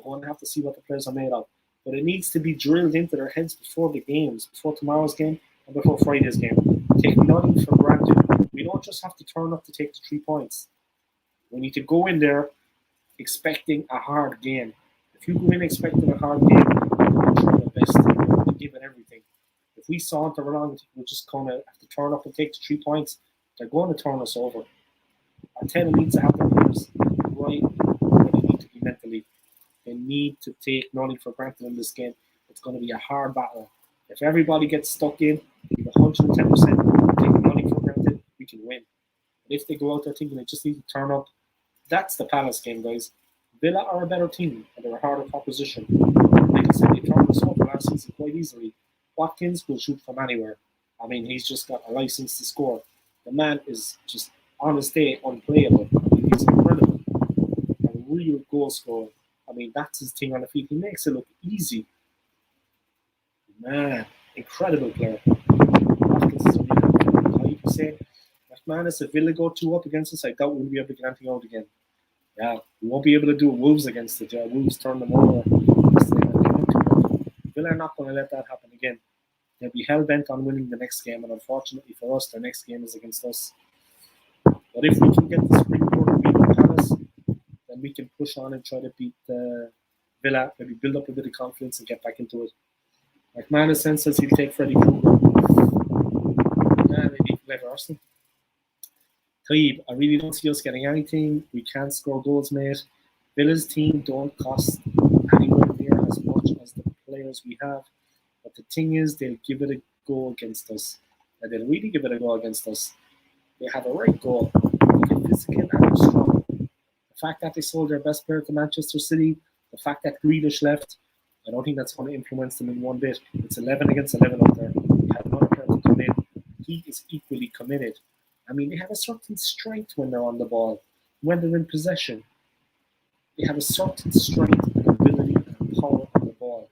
going to have to see what the players are made of. But it needs to be drilled into their heads before the games, before tomorrow's game and before Friday's game. Take nothing for granted. We don't just have to turn up to take the 3 points. We need to go in there expecting a hard game. If you go in expecting a hard game, you're trying your best and give it everything. If we saunter along, we're just going to have to turn up and take the 3 points. They're going to turn us over. I tell them needs to have their players right where they need to be mentally. They need to take nothing for granted in this game. It's going to be a hard battle. If everybody gets stuck in, give 110%, take nothing for granted, we can win. But if they go out there thinking they just need to turn up, that's the Palace game, guys. Villa are a better team and they're a harder proposition. Like I said, they turned us over last season quite easily. Watkins will shoot from anywhere. I mean, he's just got a license to score. The man is just, on his day, unplayable. He's incredible. A real goal scorer. I mean, that's his thing on the field. He makes it look easy. Man, incredible player. Watkins is a real how you can say, McManus, if Villa go 2 up against us, I doubt we'll be able to get anything out again. Yeah, we won't be able to do Wolves against it. Yeah, Wolves turn them over. Villa are not going to let that happen again. They'll be hell-bent on winning the next game, and unfortunately for us, their next game is against us. But if we can get the springboard and beat the Palace, then we can push on and try to beat Villa, maybe build up a bit of confidence and get back into it. McManus says he'll take Freddie Kruger. Yeah, maybe clever Arsenal. Taib, I really don't see us getting anything. We can't score goals, mate. Villa's team don't cost anywhere near as much as the players we have. But the thing is, they'll give it a go against us. And they'll really give it a go against us. They have a right goal. They're physical and they're strong. The fact that they sold their best player to Manchester City, the fact that Grealish left, I don't think that's going to influence them in one bit. It's 11 against 11 up there. They have another player to come in. He is equally committed. I mean, they have a certain strength when they're on the ball, when they're in possession. They have a certain strength and ability and power on the ball.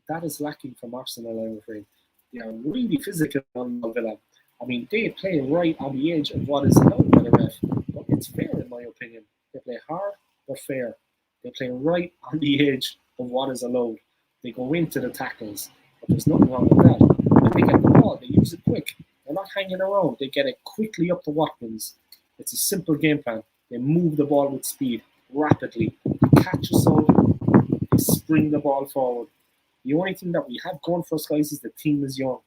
That is lacking from Arsenal, I'm afraid. They are really physical on Villa. I mean, they play right on the edge of what is allowed by the ref. But it's fair, in my opinion. They play hard but fair. They play right on the edge of what is allowed. They go into the tackles. But there's nothing wrong with that. When they get the ball, they use it quick. They're not hanging around. They get it quickly up to Watkins. It's a simple game plan. They move the ball with speed, rapidly. They catch us out. They spring the ball forward. The only thing that we have going for us, guys, is the team is young.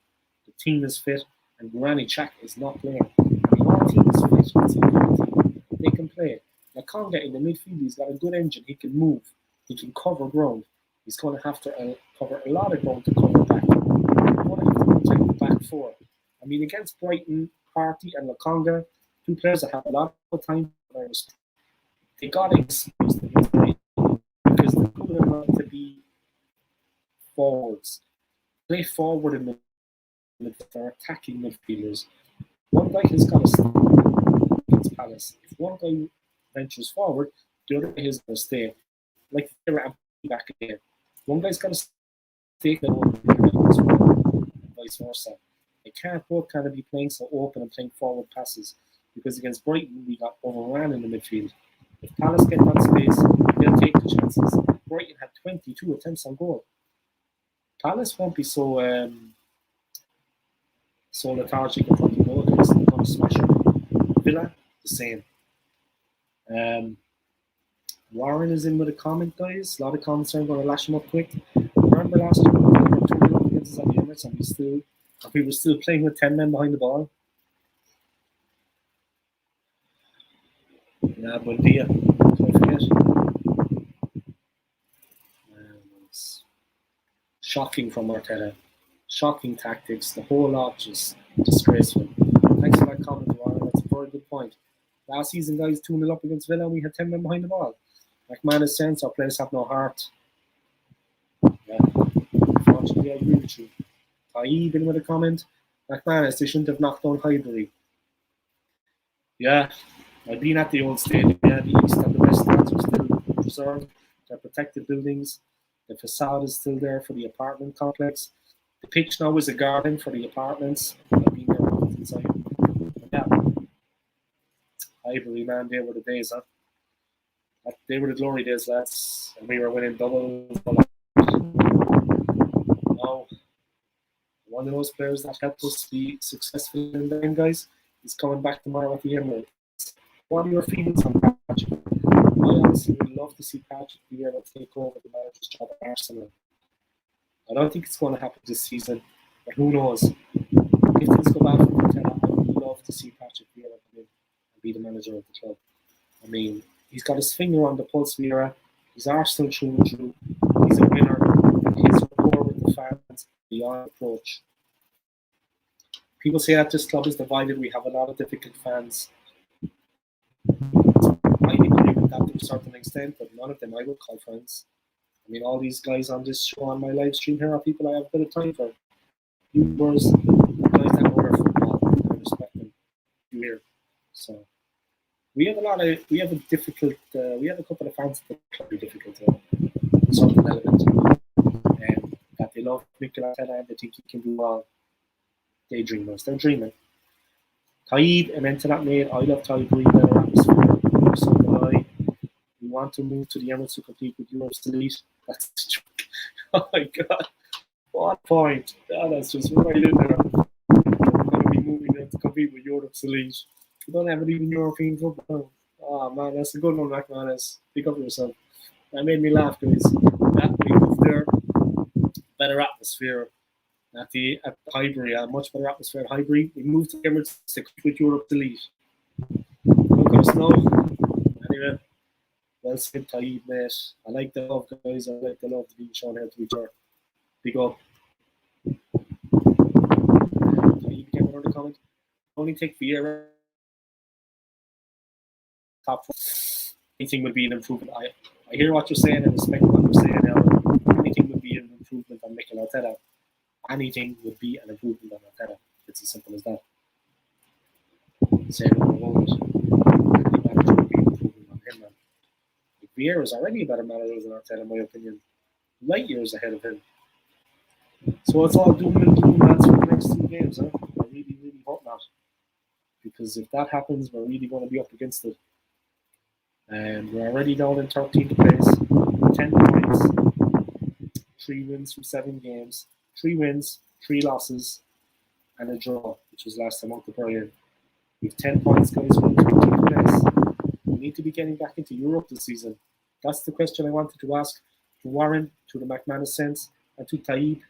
The team is fit. And Granny Chak is not playing. I mean, our team is fit. It's a good team. They can play. Nakonga in the midfield, he's got a good engine. He can move. He can cover ground. He's going to have to cover a lot of ground to cover back. He's going to have to protect the back four. I mean, against Brighton, Partey and Nakonga, 2 players that have a lot of time, they got exposed against Brighton because they're good enough to be forwards. Play forward in the they're attacking midfielders. One guy has got to stay against Palace. If one guy ventures forward, the other guy is going to stay. Like they're back again. One guy's got to stay, and vice versa. They can't both kind of be playing so open and playing forward passes because against Brighton we got overrun in the midfield. If Palace get that space, they'll take the chances. Brighton had 22 attempts on goal. Palace won't be so lethargic in front of goal because they're going to smash them. Villa, the same. Warren is in with a comment, guys. A lot of comments are going to lash him up quick. Remember last year when we were 2-0 against us at the Emirates and we were still playing with 10 men behind the ball? Yeah, buen dia. Don't forget. It's shocking from Arteta. Shocking tactics. The whole lot just disgraceful. Thanks for that comment, Warren. That's a very good point. Last season, guys, 2-0 up against Villa, and we had 10 men behind the ball. McManus says our players have no heart. Yeah, unfortunately, I agree with you. Taib in with a comment. McManus, they shouldn't have knocked down Highbury. Yeah, I've been at the old stadium. Yeah, the East and the West stands are still preserved. They're protected buildings. The facade is still there for the apartment complex. The pitch now is a garden for the apartments. I've been there once inside. Yeah. Highbury, man, they were the days, huh? They were the glory days, lads, and we were winning doubles. Now, one of those players that helped us be successful in the game, guys, is coming back tomorrow at the Emirates. What are your feelings on Patrick? I honestly would love to see Patrick Vieira take over the manager's job at Arsenal. I don't think it's going to happen this season, but who knows? If things go bad for Montella, I would love to see Patrick Vieira come in and be the manager of the club. I mean, he's got his finger on the pulse, Vieira. He's Arsenal through and through. He's a winner. His rapport with the fans, beyond approach. People say that this club is divided. We have a lot of difficult fans. I agree with that to a certain extent, but none of them I would call friends. I mean, all these guys on this show, on my live stream here, are people I have a bit of time for. YouTubers, guys that know their football, I respect them here. So we have a couple of fans that are very difficult in certain element. That they love Mikel Arteta and they think he can do well. Daydreamers, they're dreaming. Taib, amen to that, mate. I love Taib, better atmosphere. So do I. We want to move to the Emirates to compete with Europe's elite. That's true. Oh my god. What point? Oh, that's just right in there. We're going to be moving there to compete with Europe's elite. We don't have even European football. Oh man, that's a good one, McManus. Pick up yourself. That made me laugh, guys. That we moved there. Better atmosphere at Highbury. A much better atmosphere at Highbury. We moved to Emirates to compete with Europe's elite. Look at us now. Anyway, well said, Taib, mate. I like the love, guys. I like the love to be shown here to each other. Big up. You get another comment. Only take Vieira top four. Anything would be an improvement. I hear what you're saying and respect what you're saying now. Anything would be an improvement on Mikel Arteta. Anything would be an improvement on Arteta. It's as simple as that. Say no more about it. Any manager would be an improvement on him, man. Vieira is already a better manager than Arteta, in my opinion. Light years ahead of him. So it's all doom and gloom, lads, for the next 2 games. Huh? I really, really hope not. Because if that happens, we're really going to be up against it. And we're already down in 13th place. 10 points. 3 wins from 7 games. 3 wins, 3 losses, and a draw, which was last time out the Brian. We have 10 points, guys. We're in 13th place. We need to be getting back into Europe this season. That's the question I wanted to ask to Warren, to the McManus sense, and to Taib.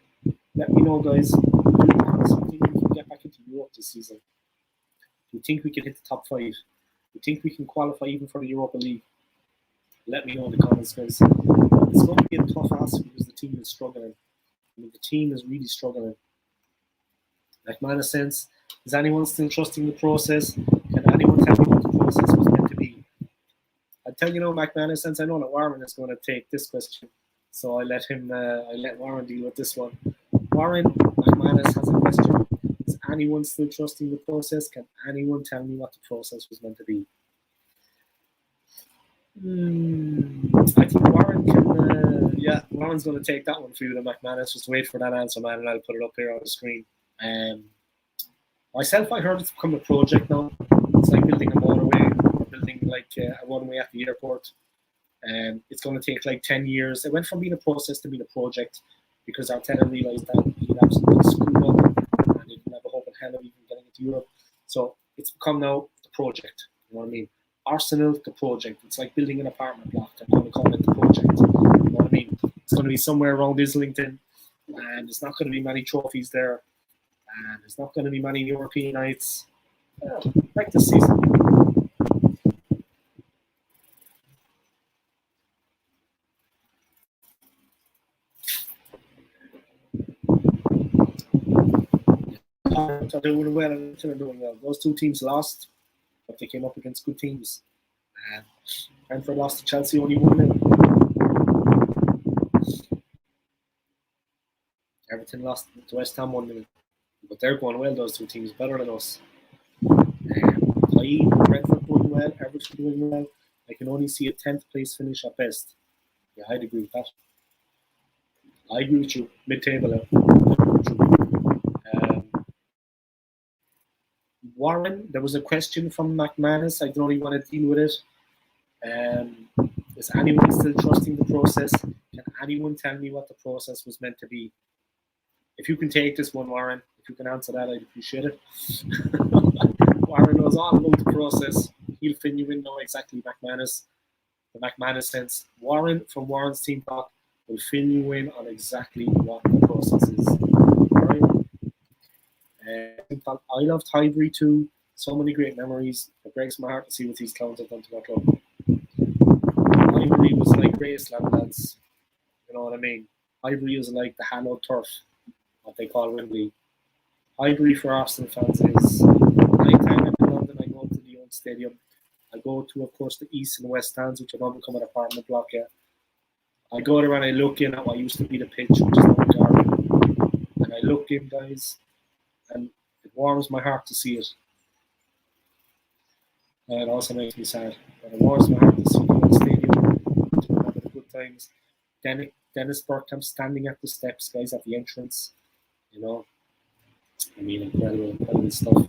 Let me know, guys. Do you honestly think we can get back into Europe this season? Do you think we can hit the top 5? Do you think we can qualify even for the Europa League? Let me know in the comments, guys. It's going to be a tough ask because the team is struggling. I mean, the team is really struggling. McManus sense, is anyone still trusting the process? Can anyone tell me what the process was meant to be? I'll tell you now, McManus sense, I know that Warren is going to take this question. So I let Warren deal with this one. Warren, McManus has a question. Is anyone still trusting the process? Can anyone tell me what the process was meant to be? I think Warren can, Warren's going to take that one for you, the McManus. Just wait for that answer, man, and I'll put it up here on the screen. Myself, I heard it's become a project now. It's like building a motorway or building like a runway at the airport. It's going to take like 10 years. It went from being a process to being a project because Arteta realised that he'd absolutely screwed up and he didn't have a hope in hell of even getting into Europe. So it's become now the project. You know what I mean? Arsenal, the project. It's like building an apartment block. They're going to call it the project. You know what I mean? It's going to be somewhere around Islington, and there's not going to be many trophies there, and there's not going to be many European nights. Like this season. Are doing well and they're doing well. Those 2 teams lost, but they came up against good teams. Brentford lost to Chelsea only 1-0. Everton lost to West Ham 1-0. But they're going well, those 2 teams, better than us. Brentford doing well, Everton doing well. I can only see a 10th place finish at best. Yeah, I'd agree with that. I agree with you. Mid-table. Warren, there was a question from McManus. I don't really want to deal with it. Is anyone still trusting the process? Can anyone tell me what the process was meant to be? If you can take this one, Warren, if you can answer that, I'd appreciate it. Warren knows all about the process. He'll fin you in now exactly McManus, the McManus sense. Warren from Warren's Team Talk will fin you in on exactly what the process is. All right. I loved Highbury too. So many great memories. It breaks my heart to see what these clowns have done to my club. Highbury was like Graceland, lads. You know what I mean? Highbury is like the hallowed turf, what they call Wembley. Highbury for Arsenal fans is anytime I'm in London, I go to the old stadium. I go to, of course, the east and west stands, which have now become an apartment block. Yeah, I go there and I look in at what used to be the pitch, which is now the garden, and I look in, guys, and it warms my heart to see it. And it also makes me sad. But it warms my heart to see the old stadium, to remember the good times. Dennis Bergkamp standing at the steps, guys, at the entrance. You know, I mean, incredible stuff.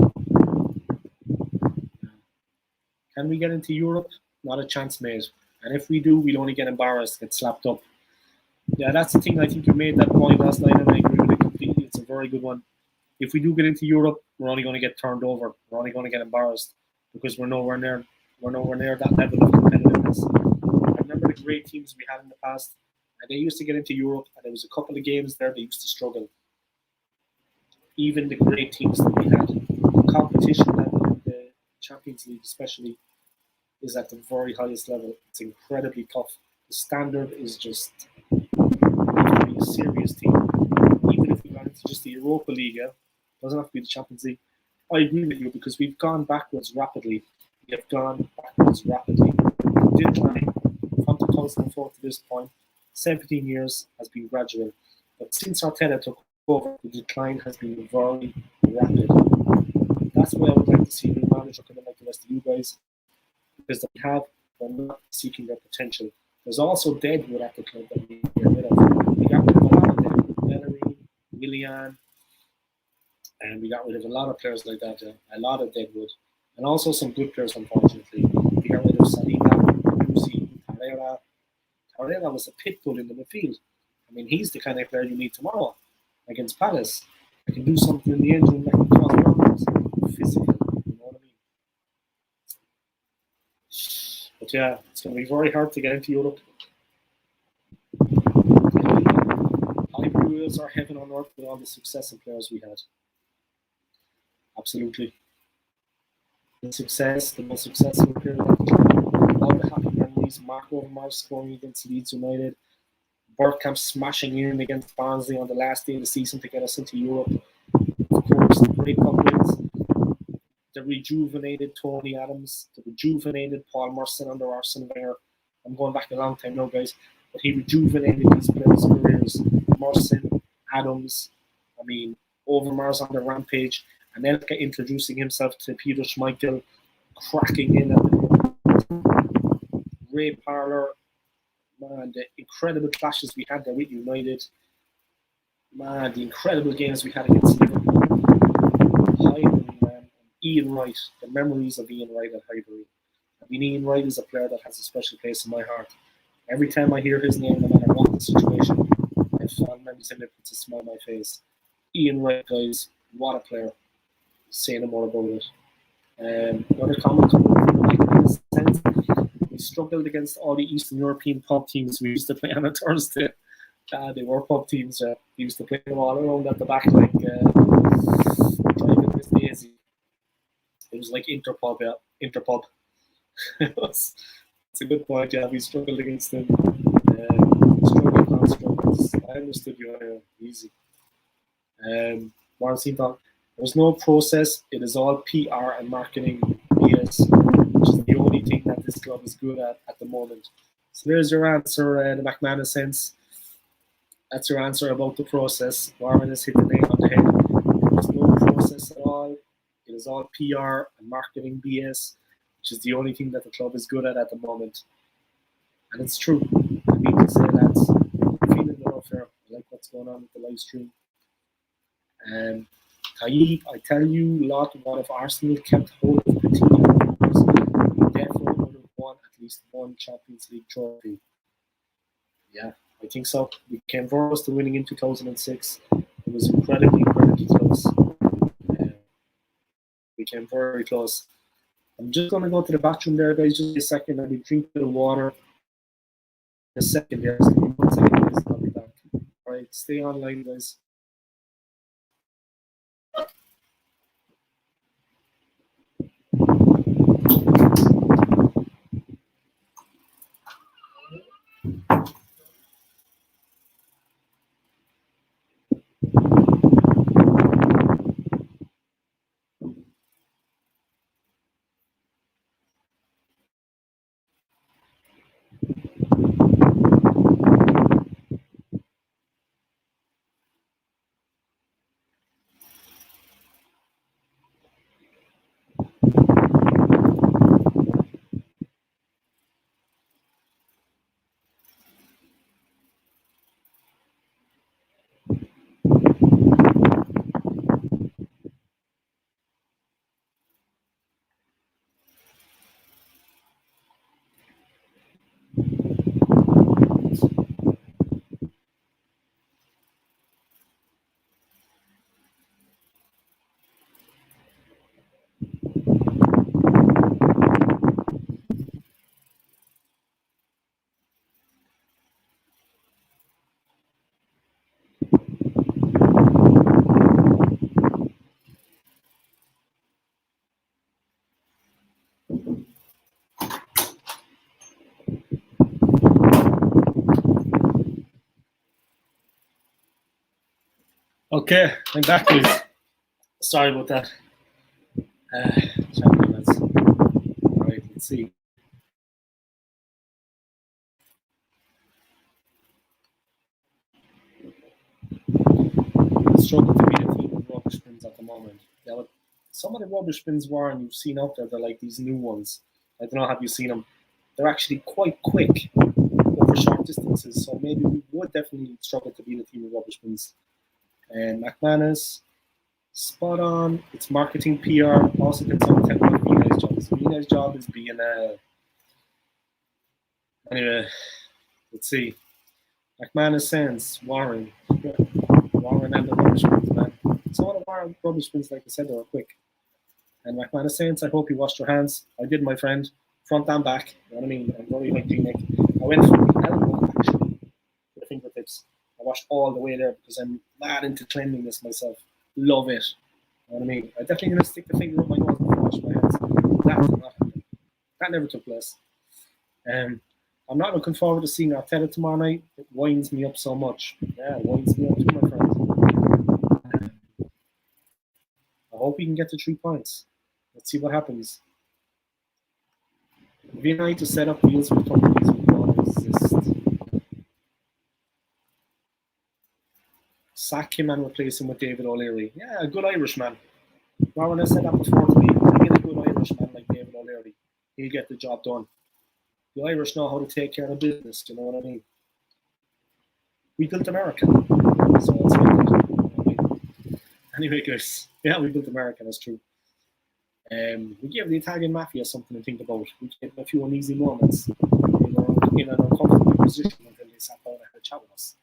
Can we get into Europe? Not a chance, mate. And if we do, we'll only get embarrassed, get slapped up. Yeah, that's the thing. I think you made that point last night, and I agree with it completely. It's a very good one. If we do get into Europe, we're only going to get turned over. We're only going to get embarrassed because we're nowhere near that level of competitiveness. I remember the great teams we had in the past, and they used to get into Europe, and there was a couple of games there they used to struggle. Even the great teams that we had, the competition level in the Champions League especially is at the very highest level. It's incredibly tough. The standard is just, you have to be a serious team. Even if we got into just the Europa League, it doesn't have to be the Champions League. I agree with you because we've gone backwards rapidly. We have gone backwards rapidly. The decline from 2004 to this point, 17 years, has been gradual. But since Arteta took over, the decline has been very rapid. That's why I would like to see a new manager come in like the rest of you guys, because they're not seeking their potential. There's also deadwood at the club that we get rid of. We got rid of a lot of them. Bellerin, Willian, and we got rid of a lot of players like that. A lot of deadwood. And also some good players, unfortunately. We got rid of Saliba, Lucy, Tarera. Tarera was a pit bull in the midfield. I mean, he's the kind of player you need tomorrow against Palace. I can do something in the end zone that can cause problems. Physical, you know what I mean? But yeah, it's going to be very hard to get into Europe. Highbury Wheels are heaven on earth with all the success and players we had. Absolutely. The most successful period of the club. All the happy memories. Mark Overmars scoring against Leeds United. Bergkamp smashing in against Barnsley on the last day of the season to get us into Europe. Of course, the great cup wins. The rejuvenated Tony Adams, the rejuvenated Paul Merson under Arsene Wenger. I'm going back a long time now, guys, but he rejuvenated these players' careers. Merson, Adams, I mean, Overmars on the rampage, and then introducing himself to Peter Schmeichel, cracking in at the Ray Parlour, man, the incredible clashes we had there with United, man, the incredible games we had against Liverpool. Highbury, man. Ian Wright, the memories of Ian Wright at Highbury. I mean, Ian Wright is a player that has a special place in my heart. Every time I hear his name, no matter what the situation, I fond memories of him, it puts a smile on my face. Ian Wright, guys, what a player. Say no more about it. Another comment in a sense, we struggled against all the Eastern European pub teams we used to play on a Thursday. They were pub teams. We used to play them all around at the back like driving Miss Daisy. It was like Interpub, yeah. Interpub. It's a good point, yeah. We struggled against them. Struggles. I understood you easy. Warren Seathal. There's no process. It is all PR and marketing BS, which is the only thing that this club is good at the moment. So there's your answer, the McManus sense. That's your answer about the process. Warren has hit the nail on the head. There's no process at all. It is all PR and marketing BS, which is the only thing that the club is good at the moment. And it's true. I mean to say that. I'm feeling the love here. I like what's going on with the live stream. Taib, I tell you, lot what if Arsenal kept hold of the team, we definitely would have won at least one Champions League trophy. Yeah, I think so. We came close to winning in 2006. It was incredibly close. We came very close. I'm just going to go to the bathroom there, guys. Just a second. I'll be drinking a bit of water. A second there. Just 1 second, guys. I'll be back. All right, stay online, guys. Okay, I'm back, guys. Sorry about that. All right, let's see. Struggle to beat a team with rubbish bins at the moment. Yeah, look, some of the rubbish bins, Warren, you've seen out there, they're like these new ones. I don't know, have you seen them? They're actually quite quick over short distances, so maybe we would definitely struggle to beat a team with rubbish bins. And McManus, spot on. It's marketing, PR. Also, can someone tell me what Vina's job is? Vina's job is being a. Anyway, let's see. McManus sends Warren. Warren and the rubbish bins, man. Some of the Warren rubbish bins, like I said, they were quick. And McManus sends, I hope you washed your hands. I did, my friend. Front and back. You know what I mean? I'm very hygienic. I went from the elbow, actually, to the fingertips. I washed all the way there because I'm mad into cleanliness myself. Love it. You know what I mean? I definitely gonna stick the finger up my nose before I wash my hands. That never took place. I'm not looking forward to seeing Arteta tomorrow night. It winds me up so much. Yeah, it winds me up too, my friend. I hope we can get to 3 points. Let's see what happens. It'd be nice to set up deals with companies who don't exist. Sack him and replace him with David O'Leary. Yeah, a good Irishman. Warren has said that before to me. Bring in a good Irishman like David O'Leary. He'll get the job done. The Irish know how to take care of business, you know what I mean? We built America. So it's good. Anyway, guys. Yeah, we built America, that's true. We gave the Italian mafia something to think about. We gave them a few uneasy moments. They were in an uncomfortable position until they sat down and had a chat with us.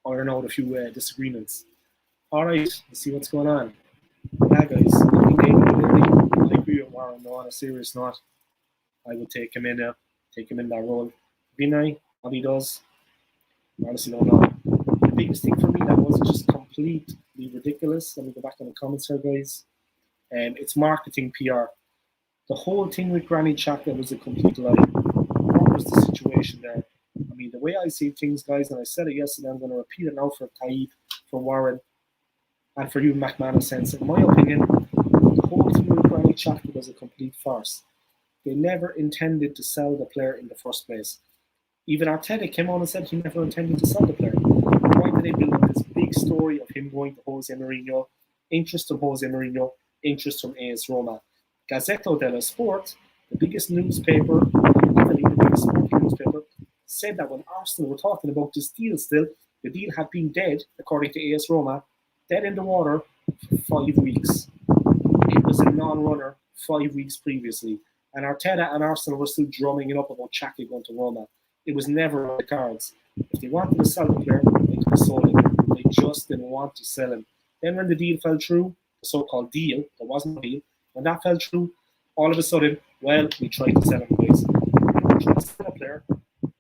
Iron out a few disagreements. All right, let's see what's going on. Yeah, guys, I think David O'Leary, I agree with Warren, though, on a serious note. I would take him in that role. Vinay, what he does, honestly don't know. The biggest thing for me that was just completely ridiculous. Let me go back on the comments here, guys. It's marketing PR. The whole thing with Granny Xhaka was a complete lie. What was the situation there? I mean, the way I see things, guys, and I said it yesterday, I'm going to repeat it now for Taib, for Warren, and for you, McManus. In my opinion, the whole thing with Granny Xhaka was a complete farce. They never intended to sell the player in the first place. Even Arteta came on and said he never intended to sell the player. Why did they build up this big story of him going to Jose Mourinho, interest from Jose Mourinho, interest from AS Roma? Gazzetta dello Sport, the biggest newspaper, Italy, the biggest sporting newspaper, said that when Arsenal were talking about this deal still, the deal had been dead, according to AS Roma, dead in the water for 5 weeks. It was a non-runner 5 weeks previously. And Arteta and Arsenal were still drumming it up about Xhaka going to Roma. It was never on the cards. If they wanted to sell the player, they could have sold him. They just didn't want to sell him. Then when the deal fell through, the so-called deal, there wasn't a deal, when that fell through, all of a sudden, well, we tried to sell him, guys. We tried to sell a player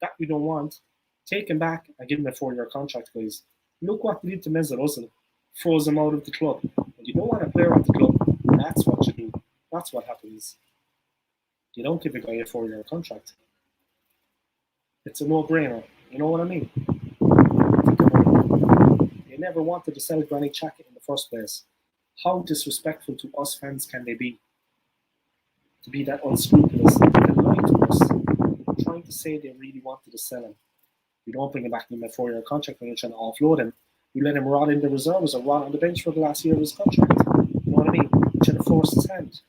that we don't want, take him back and give him a 4-year contract, guys. Look what they did to Mesut Ozil. Froze him out of the club. When you don't want a player at the club, that's what you do. That's what happens. You don't give a guy a 4-year contract. It's a no-brainer. You know what I mean? They never wanted to sell Granit Xhaka in the first place. How disrespectful to us fans can they be? To be that unscrupulous. They're lying to us. Trying to say they really wanted to sell him. We don't bring him back in a 4-year contract when you're trying to offload him. We let him rot in the reserves or rot on the bench for the last year of his contract. You know what I mean? We're trying to force his hand,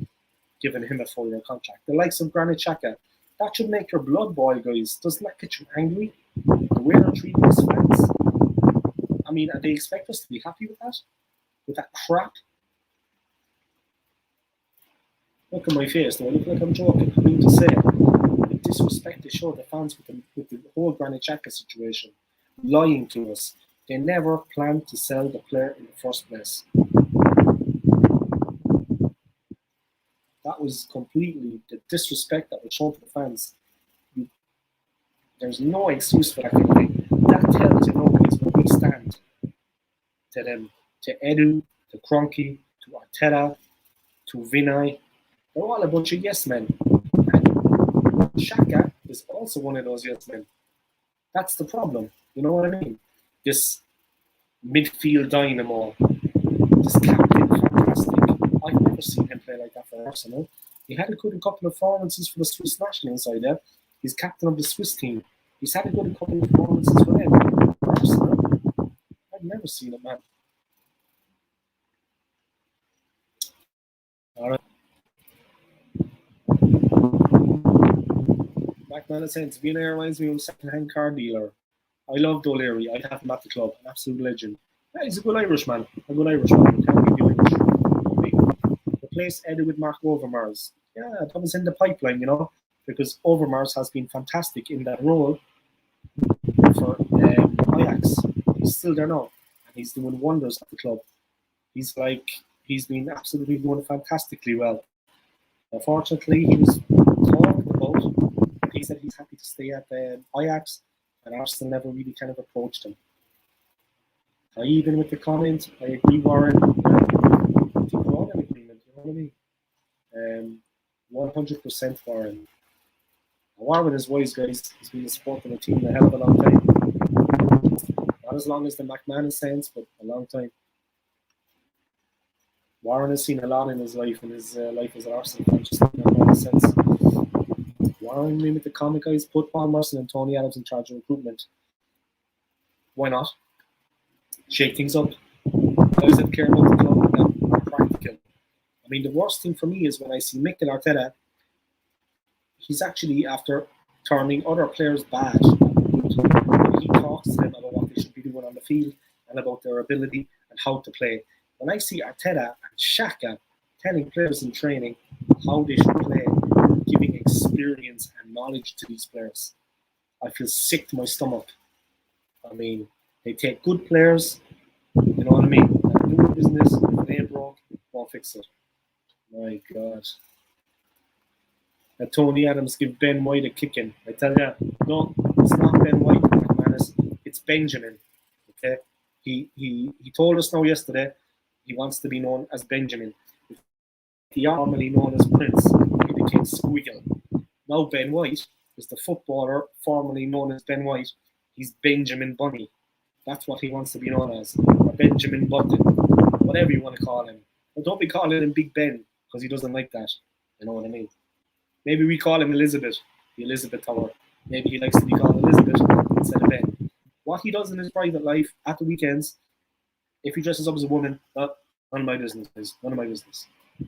giving him a 4-year contract. The likes of Granit Xhaka, that should make your blood boil, guys. Doesn't that get you angry? The way they're treating us fans. I mean, and they expect us to be happy with that? With that crap? Look at my face, do I look like I'm joking? I mean to say, the disrespect they show the fans with the whole Granit Xhaka situation, lying to us. They never planned to sell the player in the first place. That was completely the disrespect that was shown to the fans. There's no excuse for that kind of thing. That tells you nobody's where we stand. To them, to Edu, to Kroenke, to Arteta, to Vinay. They're all a bunch of yes men. And Xhaka is also one of those yes men. That's the problem. You know what I mean? This midfield dynamo, this captain, fantastic. I've never seen him play like that for Arsenal. He had a good couple of performances for the Swiss national side there. He's captain of the Swiss team. He's had a good couple of performances for them. For Arsenal, I've never seen it, man. All right. McMahon says, Villa reminds me of a second-hand car dealer. I loved O'Leary. I have him at the club. An absolute legend. Yeah, he's a good Irishman. A good Irishman. You can't be the Irish. Replace Eddie with Mark Overmars. Yeah, that was in the pipeline, you know, because Overmars has been fantastic in that role for Ajax. He's still there now, and he's doing wonders at the club. He's been absolutely doing fantastically well. Unfortunately, he was talked about. He said he's happy to stay at Ajax, and Arsenal never really kind of approached him. Even with the comment, I agree, Warren. I think we're all in agreement, you know what I mean? 100% Warren. Warren is wise, guys. He's been supporting the team a hell of a long time. Not as long as the McMahon sense, but a long time. Warren has seen a lot in his life, and his life as an Arsenal fan just doesn't make sense. Warren, with the comment, guys, put Paul Merson and Tony Adams in charge of recruitment. Why not? Shake things up. Guys that care about the club and are practical. I mean, the worst thing for me is when I see Mikel Arteta, he's actually after turning other players bad. He talks to them about what they should be doing on the field and about their ability and how to play. When I see Arteta and Xhaka telling players in training how they should play, giving experience and knowledge to these players, I feel sick to my stomach. I mean, they take good players, you know what I mean? And do business, if they ain't broke, won't fix it. My God. And Tony Adams give Ben White a kicking. I tell you, no, it's not Ben White, it's Benjamin. Okay? He told us now yesterday he wants to be known as Benjamin. He formerly known as Prince. He became Squiggle. Now Ben White is the footballer formerly known as Ben White. He's Benjamin Bunny. That's what he wants to be known as. Or Benjamin Button. Whatever you want to call him. But don't be calling him Big Ben, because he doesn't like that. You know what I mean? Maybe we call him Elizabeth, the Elizabeth Tower. Maybe he likes to be called Elizabeth instead of Ben. What he does in his private life at the weekends, if he dresses up as a woman, none of my business, guys. None of my business. In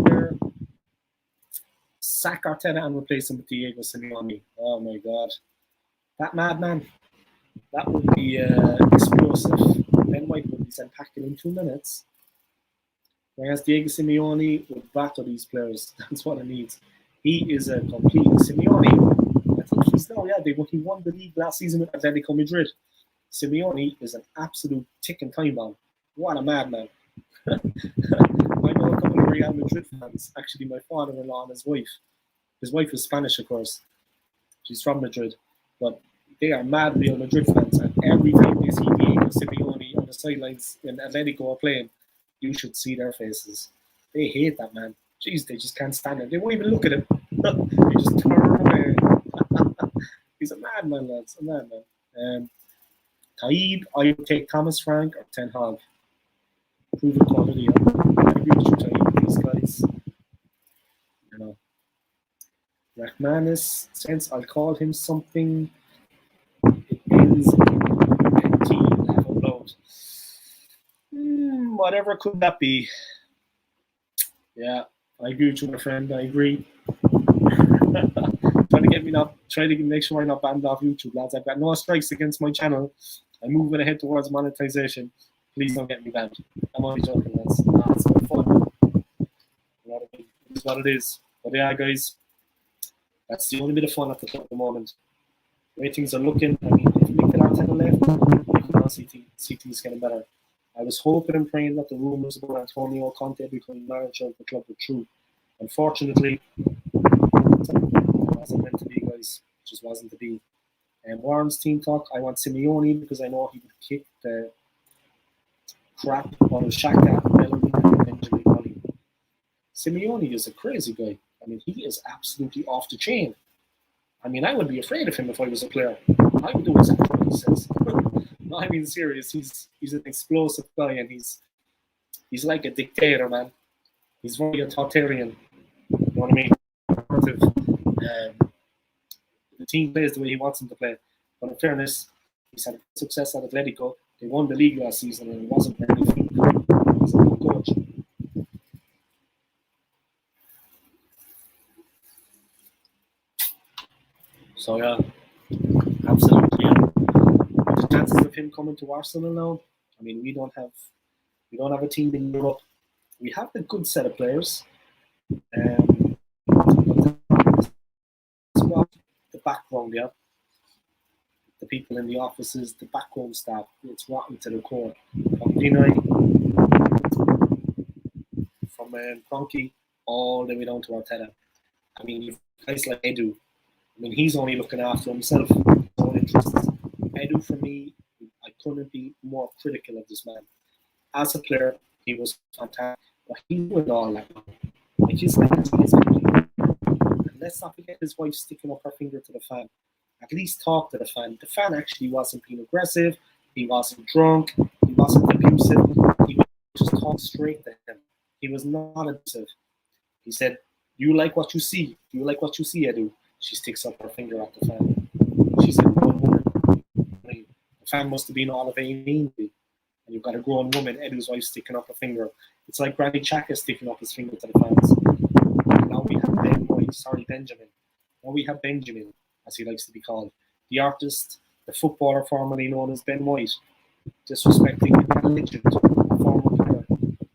there, sack Arteta and replace him with Diego Simeone. Oh my God. That madman. That would be explosive. Ben White would be sent packing in 2 minutes. Whereas Diego Simeone would batter these players. That's what it needs. He is a complete Simeone. I think he's now, he won the league last season with Atletico Madrid. Simeone is an absolute ticking time bomb. What a madman. I know a couple of Real Madrid fans, actually my father-in-law and his wife. His wife is Spanish, of course. She's from Madrid. But they are mad Real Madrid fans. And every time they see Diego Simeone on the sidelines in Atletico are playing, you should see their faces. They hate that man. Jeez, they just can't stand him. They won't even look at him. They just turn away. He's a madman, lads. A madman. Taib, I would take Thomas Frank or Ten Hag. Proven quality. I agree with you, Taib. These guys, you know. Rahmanis, since I'll call him something, it ends in NT level load. Whatever could that be? Yeah, I agree with you, my friend. I agree. Trying to make sure I'm not banned off YouTube, lads. I've got no strikes against my channel. I'm moving ahead towards monetization. Please don't get me banned. I'm only joking, lads. It's fun. It's what it is. But yeah, guys, that's the only bit of fun at the moment. The way things are looking, I mean, if Mikel Arteta left, I can see things getting better. I was hoping and praying that the rumours about Antonio Conte becoming manager of the club were true. Unfortunately, it wasn't meant to be, guys. It just wasn't to be. And Warren's team talk, I want Simeone because I know he would kick the crap out of Xhaka, Bellingham, and Benjamin Money. Simeone is a crazy guy. I mean, he is absolutely off the chain. I mean, I would be afraid of him if I was a player. I would do exactly what he says. No, I mean, serious. He's an explosive guy, and he's like a dictator, man. He's very authoritarian. You know what I mean? The team plays the way he wants them to play. But in fairness, he's had success at Atletico. They won the league last season, and it wasn't very fluke. He's a good coach. So yeah, absolutely. The chances of him coming to Arsenal now, I mean, we don't have a team in Europe. We have a good set of players. But the background, yeah. The people in the offices, the background staff, it's rotten to the core. From Vinay, from Cronky, all the way down to Arteta. I mean, you've guys like Edu. I mean, he's only looking after himself, his own interests. Edu, for me, I couldn't be more critical of this man. As a player, he was fantastic, but he doing all that. Like his and let's not forget his wife sticking up her finger to the fan. At least talk to the fan. The fan actually wasn't being aggressive. He wasn't drunk. He wasn't abusive. He was just talk straight to him. He was not abusive. He said, "You like what you see. Do you like what you see, Edu?" She sticks up her finger at the fan. She said, "Grown woman." I mean, the fan must have been all of 18. And you've got a grown woman, Edu's wife, sticking up her finger. It's like Granny Xhaka sticking up his finger to the fans. Now we have Benjamin. Now we have Benjamin, as he likes to be called. The artist, the footballer formerly known as Ben White, disrespecting a legend, former player,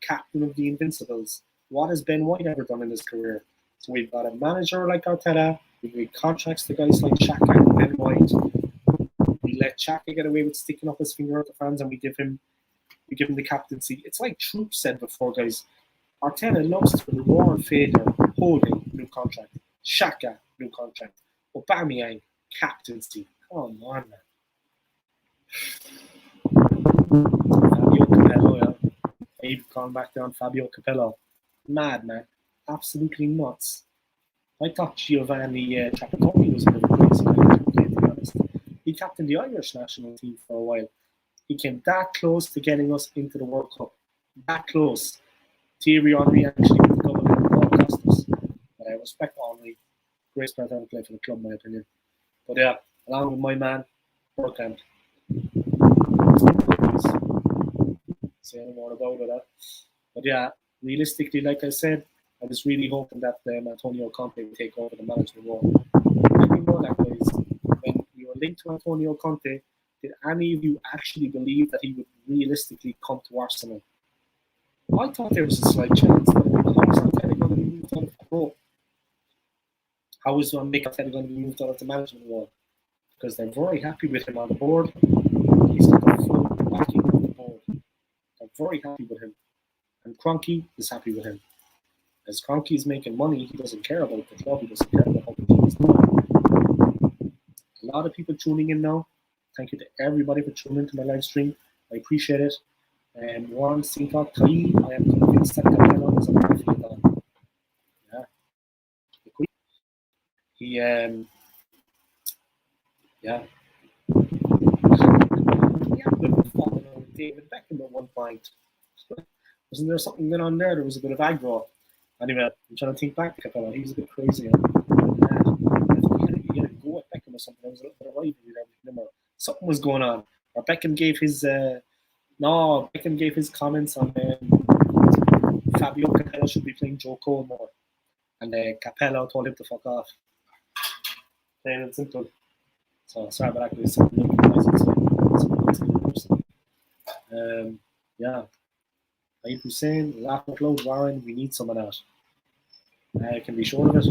captain of the Invincibles. What has Ben White ever done in his career? So we've got a manager like Arteta, we give contracts to guys like Xhaka and Ben White. We let Xhaka get away with sticking up his finger at the fans, and we give him the captaincy. It's like Troop said before, guys. Arteta loves to reward failure. Holding, new contract. Xhaka, new contract. Aubameyang, captaincy. Come on, man. Fabio Capello, yeah. Abe calling back down Fabio Capello. Mad, man. Absolutely nuts. I thought Giovanni Trapattoni was a bit of a crazy guy, to be honest. He captained the Irish national team for a while. He came that close to getting us into the World Cup. That close. Thierry Henry actually went to double in the cost us. But I respect Henry. Great player to play for the club, in my opinion. But yeah, along with my man, Bergkamp. Say any more about it. But yeah, realistically, like I said, I was really hoping that Antonio Conte would take over the management role. Let me know that, guys. When you were linked to Antonio Conte, did any of you actually believe that he would realistically come to Arsenal? I thought there was a slight chance. How is Arteta going to be moved out of the role? How is Mick Arteta going to be moved out of the management role? Because they're very happy with him on the board. He's got the full backing of the board. They're very happy with him. And Kroenke is happy with him. As Kroenke is making money, he doesn't care about the club. He doesn't care about how the team is doing. A lot of people tuning in now. Thank you to everybody for tuning into my live stream. I appreciate it. Warren Seacock, I am convinced that Capello is a mafia don. Yeah. He, yeah. He had a bit of a fall with David Beckham at one point. Wasn't there something going on there? There was a bit of aggro. Anyway, I'm trying to think back to Capello. He was a bit crazy. He had a go at Beckham or something. There was a little bit of rivalry there. Something was going on. Or Beckham gave his comments on Fabio Capello should be playing Joe Cole more. And Capello told him to fuck off. Plain and simple. So sorry about that. Yeah. Ayub Hussein, laugh out loud, Warren, we need some of that. I can be sure of it.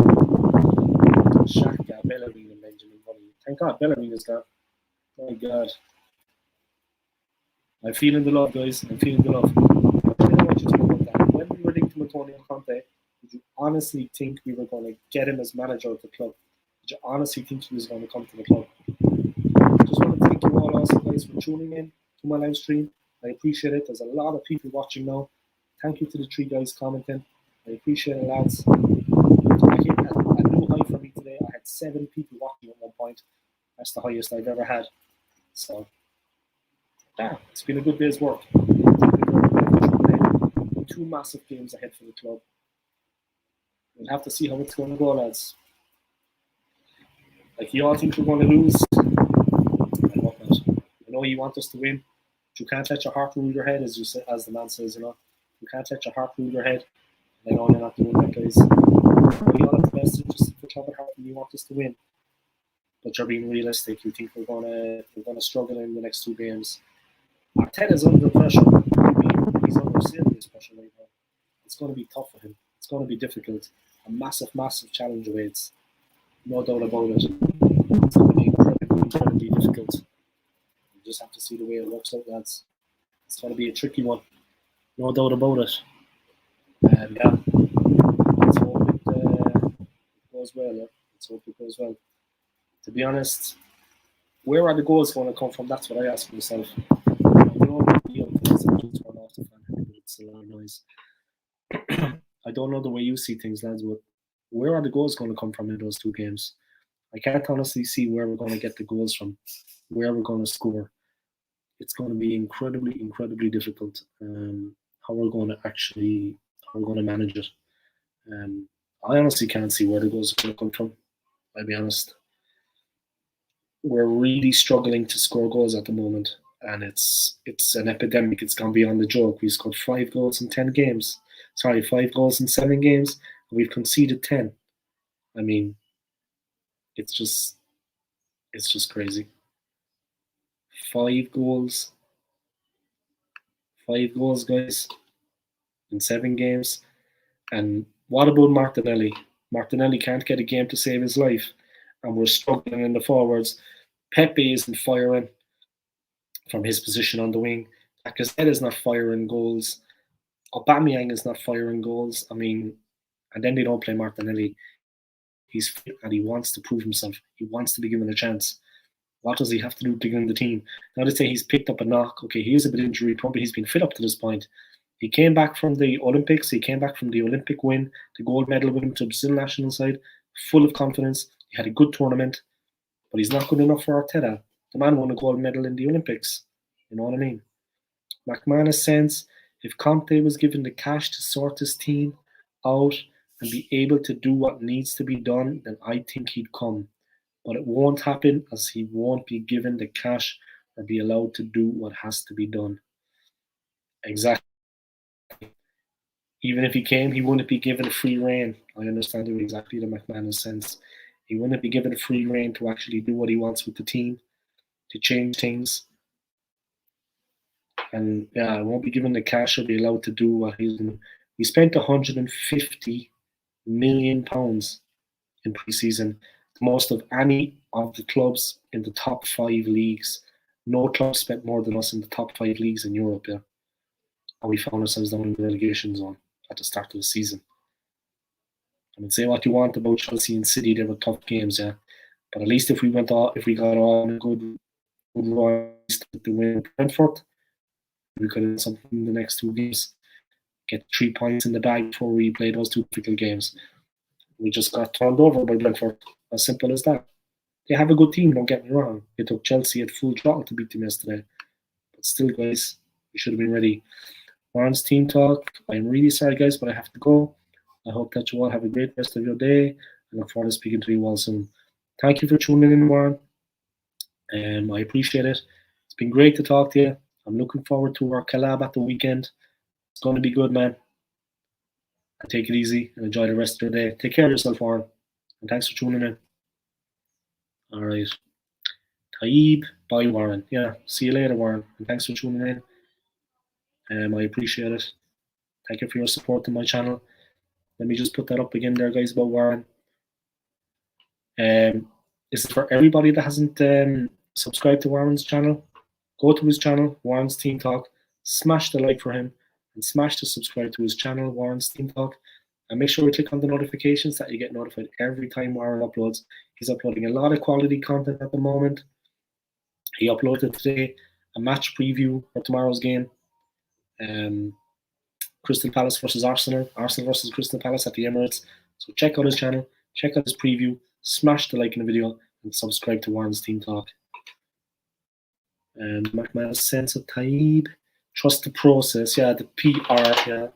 Shaka, Bellerin, and Benjamin Bunny. Thank God Bellerin is gone. My God. I'm feeling the love, guys. I'm feeling the love. I don't know what you think about that. When we were linked to Antonio Conte, did you honestly think we were going to get him as manager of the club? Did you honestly think he was going to come to the club? I just want to thank you all also, guys, for tuning in to my live stream. I appreciate it. There's a lot of people watching now. Thank you to the 3 guys commenting. I appreciate it, lads. I hit a new high for me today. I had 7 people watching at one point. That's the highest I've ever had. So, yeah, it's been a good day's work. 2 massive games ahead for the club. We'll have to see how it's going to go, lads. Like, you all think we're going to lose? I hope not. I know you want us to win. But you can't let your heart rule your head, as the man says, you know. You can't let your heart rule your head. I know you're not doing that, guys. We all have the best interest of the club at heart, and you want us to win. But you're being realistic. You think we're gonna struggle in the next 2 games. Arteta's under pressure. He's under serious pressure right now. It's going to be tough for him. It's going to be difficult. A massive, massive challenge awaits. No doubt about it. It's going to be incredibly difficult. You just have to see the way it works out, lads. It's going to be a tricky one. No doubt about it. And yeah, let's hope it goes well. Yeah? Let's hope it goes well. To be honest, where are the goals going to come from? That's what I ask myself. It's a lot of noise. I don't know the way you see things, lads, but where are the goals going to come from in those 2 games? I can't honestly see where we're going to get the goals from, where we're going to score. It's going to be incredibly, incredibly difficult. How we're going to manage it. I honestly can't see where the goals are going to come from. I'll be honest. We're really struggling to score goals at the moment, and it's an epidemic. It's gone beyond the joke. We scored 5 goals in 10 games. 5 goals in 7 games. And we've conceded 10. I mean, it's just crazy. 5 goals, guys, in 7 games. And what about Martinelli? Martinelli can't get a game to save his life, and we're struggling in the forwards. Pepe isn't firing from his position on the wing. Lacazette is not firing goals. Aubameyang is not firing goals. I mean, and then they don't play Martinelli. He's fit and he wants to prove himself. He wants to be given a chance. What does he have to do to get in the team? Now they say he's picked up a knock. Okay, he is a bit injury prone, but he's been fit up to this point. He came back from the Olympics. He came back from the Olympic win, the gold medal win to the Brazil national side, full of confidence. He had a good tournament, but he's not good enough for Arteta. The man won a gold medal in the Olympics. You know what I mean? McManus says if Conte was given the cash to sort his team out and be able to do what needs to be done, then I think he'd come. But it won't happen as he won't be given the cash or be allowed to do what has to be done. Exactly. Even if he came, he wouldn't be given a free rein. I understand it exactly the McManus sense. He wouldn't be given a free rein to actually do what he wants with the team, to change things. And yeah, I won't be given the cash or be allowed to do what he's doing. We spent £150 million in pre-season, the most of any of the clubs in the top 5 leagues. No club spent more than us in the top 5 leagues in Europe, yeah. And we found ourselves down in the relegation zone at the start of the season. I mean, say what you want about Chelsea and City, they were tough games, yeah. But at least if we got on a good run to win Brentford, we could have done something in the next 2 games. Get 3 points in the bag before we play those 2 difficult games. We just got turned over by Brentford. As simple as that. They have a good team, don't get me wrong. They took Chelsea at full throttle to beat them yesterday. But still, guys, we should have been ready. Warren's team talk. I'm really sorry, guys, but I have to go. I hope that you all have a great rest of your day. I look forward to speaking to you all soon. Thank you for tuning in, Warren. I appreciate it. It's been great to talk to you. I'm looking forward to our collab at the weekend. It's going to be good, man. And take it easy and enjoy the rest of your day. Take care of yourself, Warren. And thanks for tuning in. All right. Taib, bye, Warren. Yeah, see you later, Warren. And thanks for tuning in. I appreciate it. Thank you for your support on my channel. Let me just put that up again there, guys, about Warren. This is for everybody that hasn't subscribed to Warren's channel. Go to his channel, Warren's Team Talk. Smash the like for him and smash the subscribe to his channel, Warren's Team Talk. And make sure you click on the notifications that you get notified every time Warren uploads. He's uploading a lot of quality content at the moment. He uploaded today a match preview for tomorrow's game. Crystal Palace versus Arsenal. Arsenal versus Crystal Palace at the Emirates. So check out his channel, check out his preview, smash the like in the video, and subscribe to Warren's Team Talk. And McMahon's sense of Taib. Trust the process. Yeah, the PR. Yeah,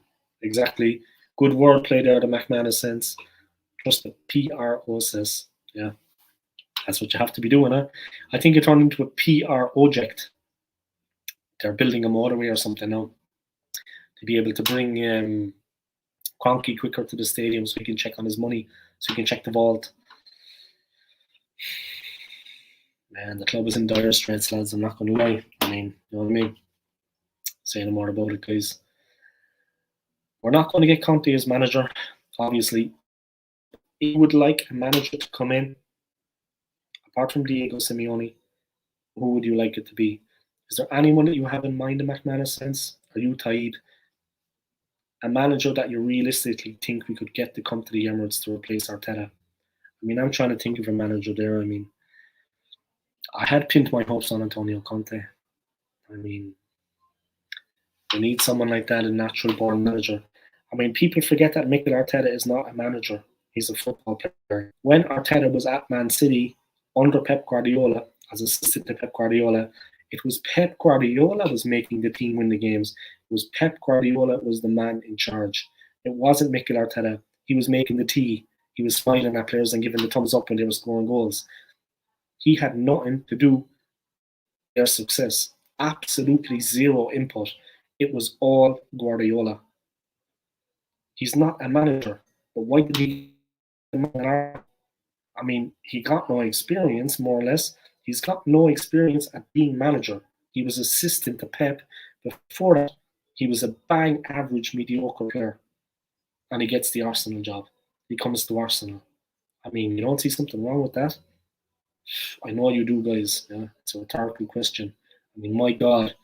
exactly. Good wordplay there, the McMahon sense. Trust the PR process. Yeah, that's what you have to be doing, huh? I think it turned into a PR object. They're building a motorway or something now to be able to bring Cronky quicker to the stadium so he can check on his money, so he can check the vault. Man, the club is in dire straits, lads. I'm not going to lie. I mean, you know what I mean? Say no more about it, guys. We're not going to get Conte as manager, obviously. He would like a manager to come in, apart from Diego Simeone. Who would you like it to be? Is there anyone that you have in mind in McManus sense? Are you Taib? A manager that you realistically think we could get to come to the Emirates to replace Arteta? I mean, I'm trying to think of a manager there. I mean, I had pinned my hopes on Antonio Conte. I mean, we need someone like that, a natural born manager. I mean, people forget that Mikel Arteta is not a manager. He's a football player. When Arteta was at Man City under Pep Guardiola, as assistant to Pep Guardiola, it was Pep Guardiola was making the team win the games. It was Pep Guardiola was the man in charge. It wasn't Mikel Arteta. He was making the tea. He was smiling at players and giving the thumbs up when they were scoring goals. He had nothing to do with their success. Absolutely zero input. It was all Guardiola. He's not a manager. But why did he? I mean, he got no experience, more or less. He's got no experience at being manager. He was assistant to Pep. Before that, he was a bang average mediocre player. And he gets the Arsenal job. He comes to Arsenal. I mean, you don't see something wrong with that? I know you do, guys. Yeah? It's a rhetorical question. I mean, my God,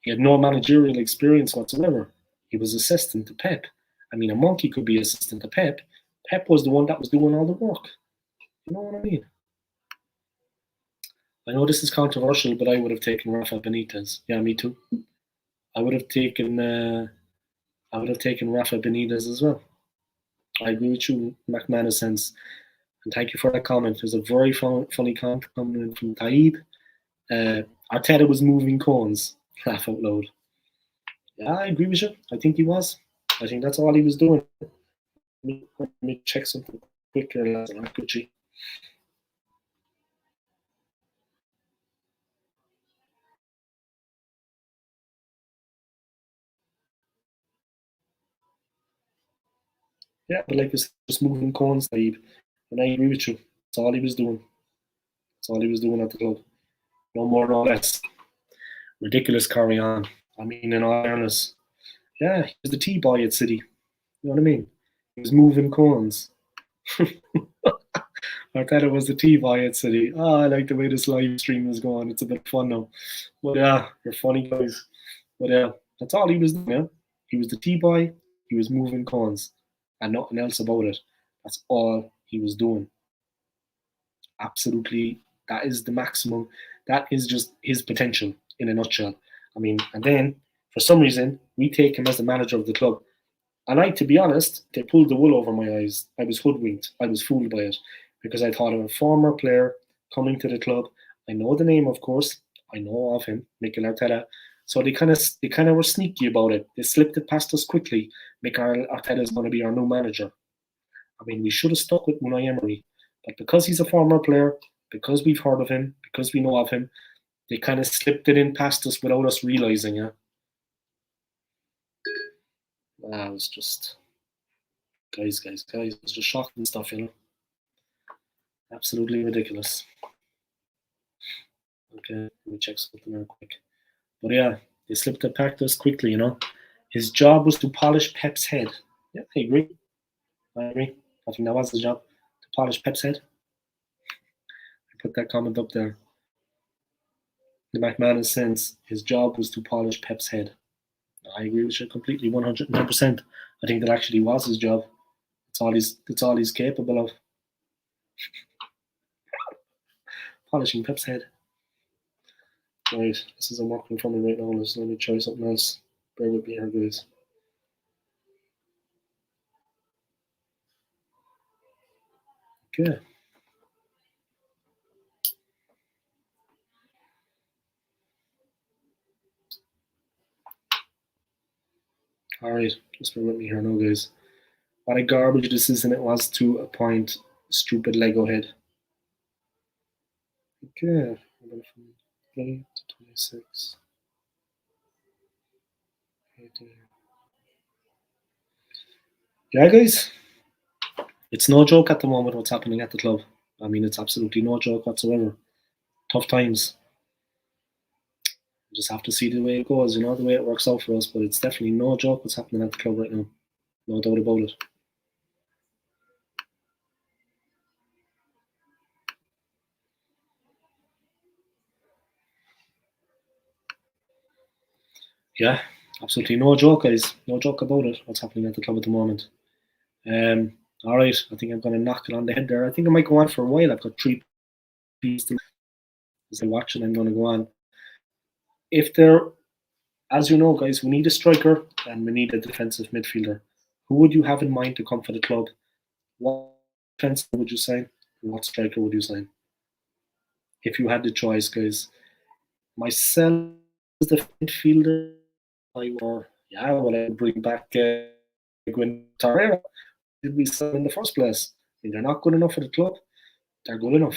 he had no managerial experience whatsoever. He was assistant to Pep. I mean, a monkey could be assistant to Pep. Pep was the one that was doing all the work. You know what I mean? I know this is controversial, but I would have taken Rafa Benitez. Yeah, me too. I would have taken Rafa Benitez as well. I agree with you, McManus sense. And thank you for that comment. It was a very funny comment coming from Taib. Arteta was moving cones. Laugh out loud. Yeah, I agree with you. I think he was. I think that's all he was doing. Let me check something quicker, lads. Gucci. Yeah, but like it's just moving cones, Taib. And I agree with you. That's all he was doing. That's all he was doing at the club. No more, no less. Ridiculous carry on. I mean, in all fairness, yeah, he was the T-boy at City. You know what I mean? He was moving cones. Arteta was the T-boy at City. Oh, I like the way this live stream is going. It's a bit fun now. But yeah, you're funny guys. But yeah, that's all he was doing. Yeah? He was the T-boy. He was moving cones, and nothing else about it. That's all he was doing. Absolutely, that is the maximum. That is just his potential in a nutshell. I mean, and then for some reason we take him as the manager of the club. And I, to be honest, they pulled the wool over my eyes. I was hoodwinked. I was fooled by it because I thought of a former player coming to the club. I know the name, of course. I know of him, Mikel Arteta. So they kind of were sneaky about it. They slipped it past us quickly. Mikel Arteta is going to be our new manager. I mean, we should have stuck with Unai Emery, but because he's a former player, because we've heard of him, because we know of him, they kind of slipped it in past us without us realizing. Yeah, it was just guys. It was just shocking stuff, Absolutely ridiculous. Okay, let me check something real quick. But yeah, they slipped it past us quickly. His job was to polish Pep's head. Yeah, I agree. I agree. I think that was his job to polish Pep's head. I put that comment up there. The McManus sense, his job was to polish Pep's head. I agree with you completely, 110%. I think that actually was his job. It's all he's capable of. Polishing Pep's head. Right, this isn't working for me right now. Let me try something else. Bear with me here, guys. Okay. Alright, just bear with me here now, guys. What a garbage decision it was to appoint stupid Lego head. Okay. From 8 to 26. 18. Yeah, guys. It's no joke at the moment what's happening at the club. I mean, it's absolutely no joke whatsoever. Tough times. We just have to see the way it goes, the way it works out for us. But it's definitely no joke what's happening at the club right now. No doubt about it. Yeah, absolutely no joke, guys. No joke about it. What's happening at the club at the moment? All right, I think I'm going to knock it on the head there. I think I might go on for a while. I've got 3 pieces as I watch, and I'm going to go on. If there, as you know, guys, we need a striker and we need a defensive midfielder. Who would you have in mind to come for the club? What defense would you sign? And what striker would you sign? If you had the choice, guys. Myself as the midfielder, I would bring back Gwen Torreira. Did we sign in the first place? I mean, they're not good enough for the club. They're good enough.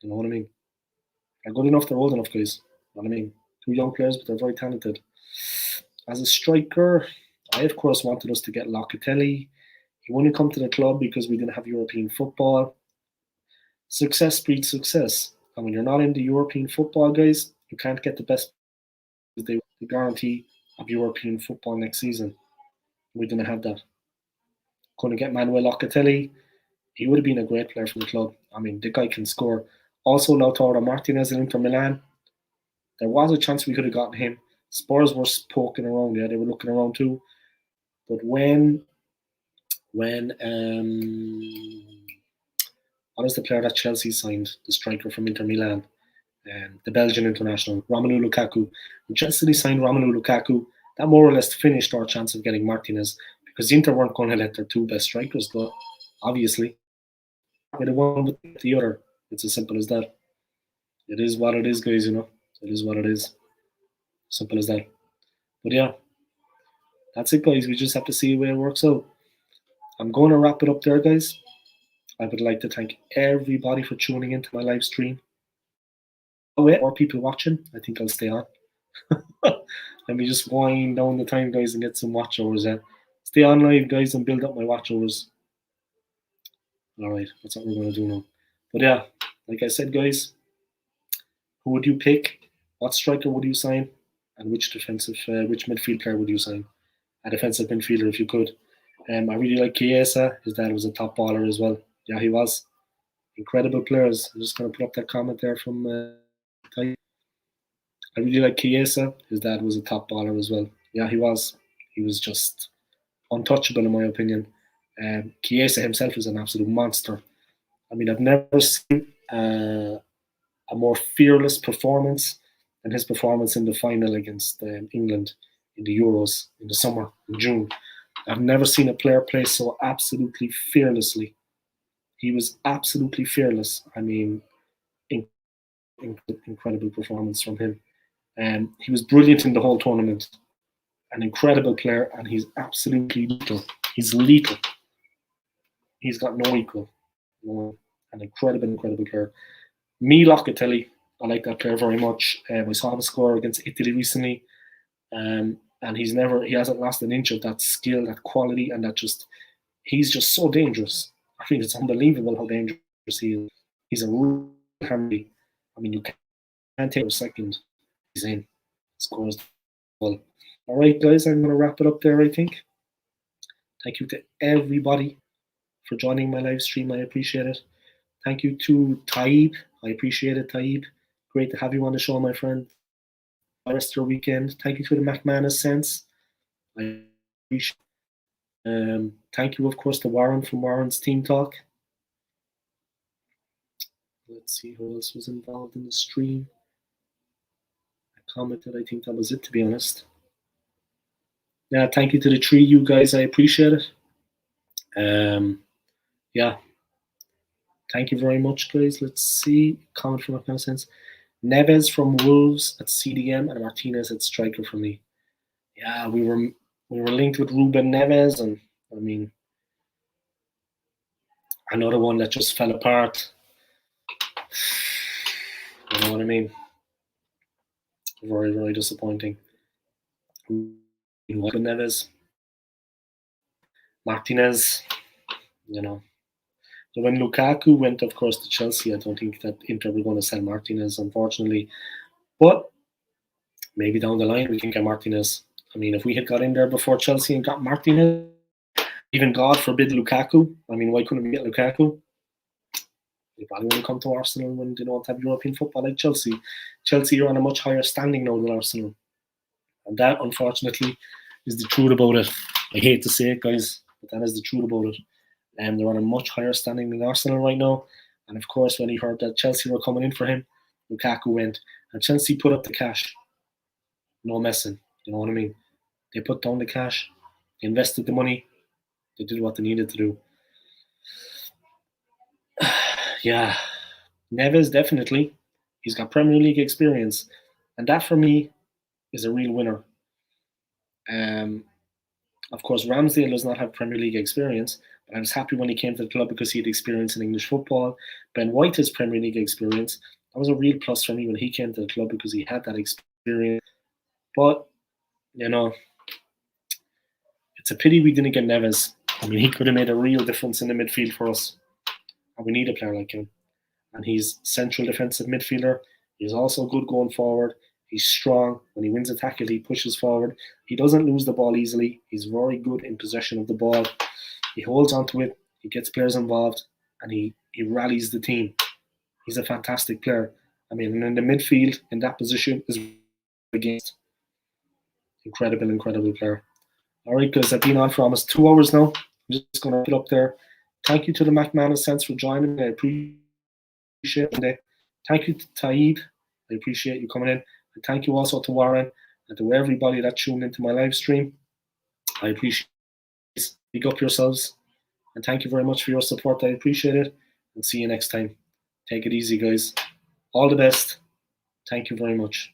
You know what I mean? They're good enough. They're old enough, guys. You know what I mean? 2 young players, but they're very talented. As a striker, I of course wanted us to get Locatelli. He wouldn't come to the club because we didn't have European football. Success breeds success. And when you're not in the European football, guys, you can't get the best. They guarantee of European football next season. We didn't have that. Couldn't get Manuel Locatelli. He would have been a great player for the club. I mean, the guy can score. Also, Lautaro Martinez in Inter Milan. There was a chance we could have gotten him. Spurs were poking around, yeah, they were looking around too. But when what is the player that Chelsea signed, the striker from Inter Milan, the Belgian international, Romelu Lukaku. When Chelsea signed Romelu Lukaku, that more or less finished our chance of getting Martinez because Inter weren't going to let their 2 best strikers go, obviously. With the one with the other. It's as simple as that. It is what it is, guys, It is what it is. Simple as that. But yeah, that's it, guys. We just have to see where it works out. I'm going to wrap it up there, guys. I would like to thank everybody for tuning into my live stream. Oh, wait, more people watching. I think I'll stay on. Let me just wind down the time, guys, and get some watch hours in. Stay on live, guys, and build up my watch hours. All right, that's what we're going to do now. But yeah, like I said, guys, who would you pick? What striker would you sign? And which midfield player would you sign? A defensive midfielder if you could. I really like Chiesa. His dad was a top baller as well. Yeah, he was. Incredible players. I'm just going to put up that comment there from Ty. I really like Chiesa. His dad was a top baller as well. Yeah, he was. He was just untouchable in my opinion. Chiesa himself is an absolute monster. I mean, I've never seen a more fearless performance than his performance in the final against England in the Euros in the summer, in June. I've never seen a player play so absolutely fearlessly. He was absolutely fearless. I mean, incredible performance from him. He was brilliant in the whole tournament. An incredible player, and he's absolutely lethal. He's lethal. He's got no equal. No, an incredible player. Me Locatelli, I like that player very much. I saw him score against Italy recently, and he hasn't lost an inch of that skill, that quality, and he's just so dangerous. I mean, it's unbelievable how dangerous he is. He's a real hammer. I mean, you can't take a second. He's in, scores the ball. All right, guys, I'm going to wrap it up there, I think. Thank you to everybody for joining my live stream. I appreciate it. Thank you to Taib. I appreciate it, Taib. Great to have you on the show, my friend. The rest of your weekend. Thank you to the McManus Sense. I appreciate it. Thank you, of course, to Warren from Warren's Team Talk. Let's see who else was involved in the stream. I commented. I think that was it, to be honest. Yeah, thank you to the three of you guys. I appreciate it. Yeah. Thank you very much, guys. Let's see. Comment from McManus Sense. Neves from Wolves at CDM and Martinez at striker for me. Yeah, we were linked with Ruben Neves, and I mean, another one that just fell apart. You know what I mean? Very, very disappointing. Ruben Neves, Martinez, you know. So when Lukaku went, of course, to Chelsea, I don't think that Inter were going to sell Martinez, unfortunately. But maybe down the line we can get Martinez. I mean, if we had got in there before Chelsea and got Martinez, even God forbid Lukaku. I mean, why couldn't we get Lukaku? They probably wouldn't come to Arsenal when they don't have European football like Chelsea. Chelsea are on a much higher standing now than Arsenal. And that, unfortunately, is the truth about it. I hate to say it, guys, but that is the truth about it. They're on a much higher standing than Arsenal right now. And of course, when he heard that Chelsea were coming in for him, Lukaku went. And Chelsea put up the cash. No messing. You know what I mean? They put down the cash. They invested the money. They did what they needed to do. Yeah. Neves, definitely. He's got Premier League experience. And that, for me, is a real winner. Of course, Ramsdale does not have Premier League experience, but I was happy when he came to the club because he had experience in English football. Ben White has Premier League experience. That was a real plus for me when he came to the club because he had that experience. But, you know, it's a pity we didn't get Neves. I mean, he could have made a real difference in the midfield for us. And we need a player like him. And he's central defensive midfielder. He's also good going forward. He's strong. When he wins a tackle, he pushes forward. He doesn't lose the ball easily. He's very good in possession of the ball. He holds onto it. He gets players involved. And he rallies the team. He's a fantastic player. I mean, in the midfield, in that position, is against. Incredible player. All right, guys, I've been on for almost 2 hours now. I'm just going to put up there. Thank you to the McManus Sense for joining me. I appreciate it. Thank you to Taib. I appreciate you coming in. And thank you also to Warren and to everybody that tuned into my live stream. I appreciate it. Pick up yourselves. And thank you very much for your support. I appreciate it. And see you next time. Take it easy, guys. All the best. Thank you very much.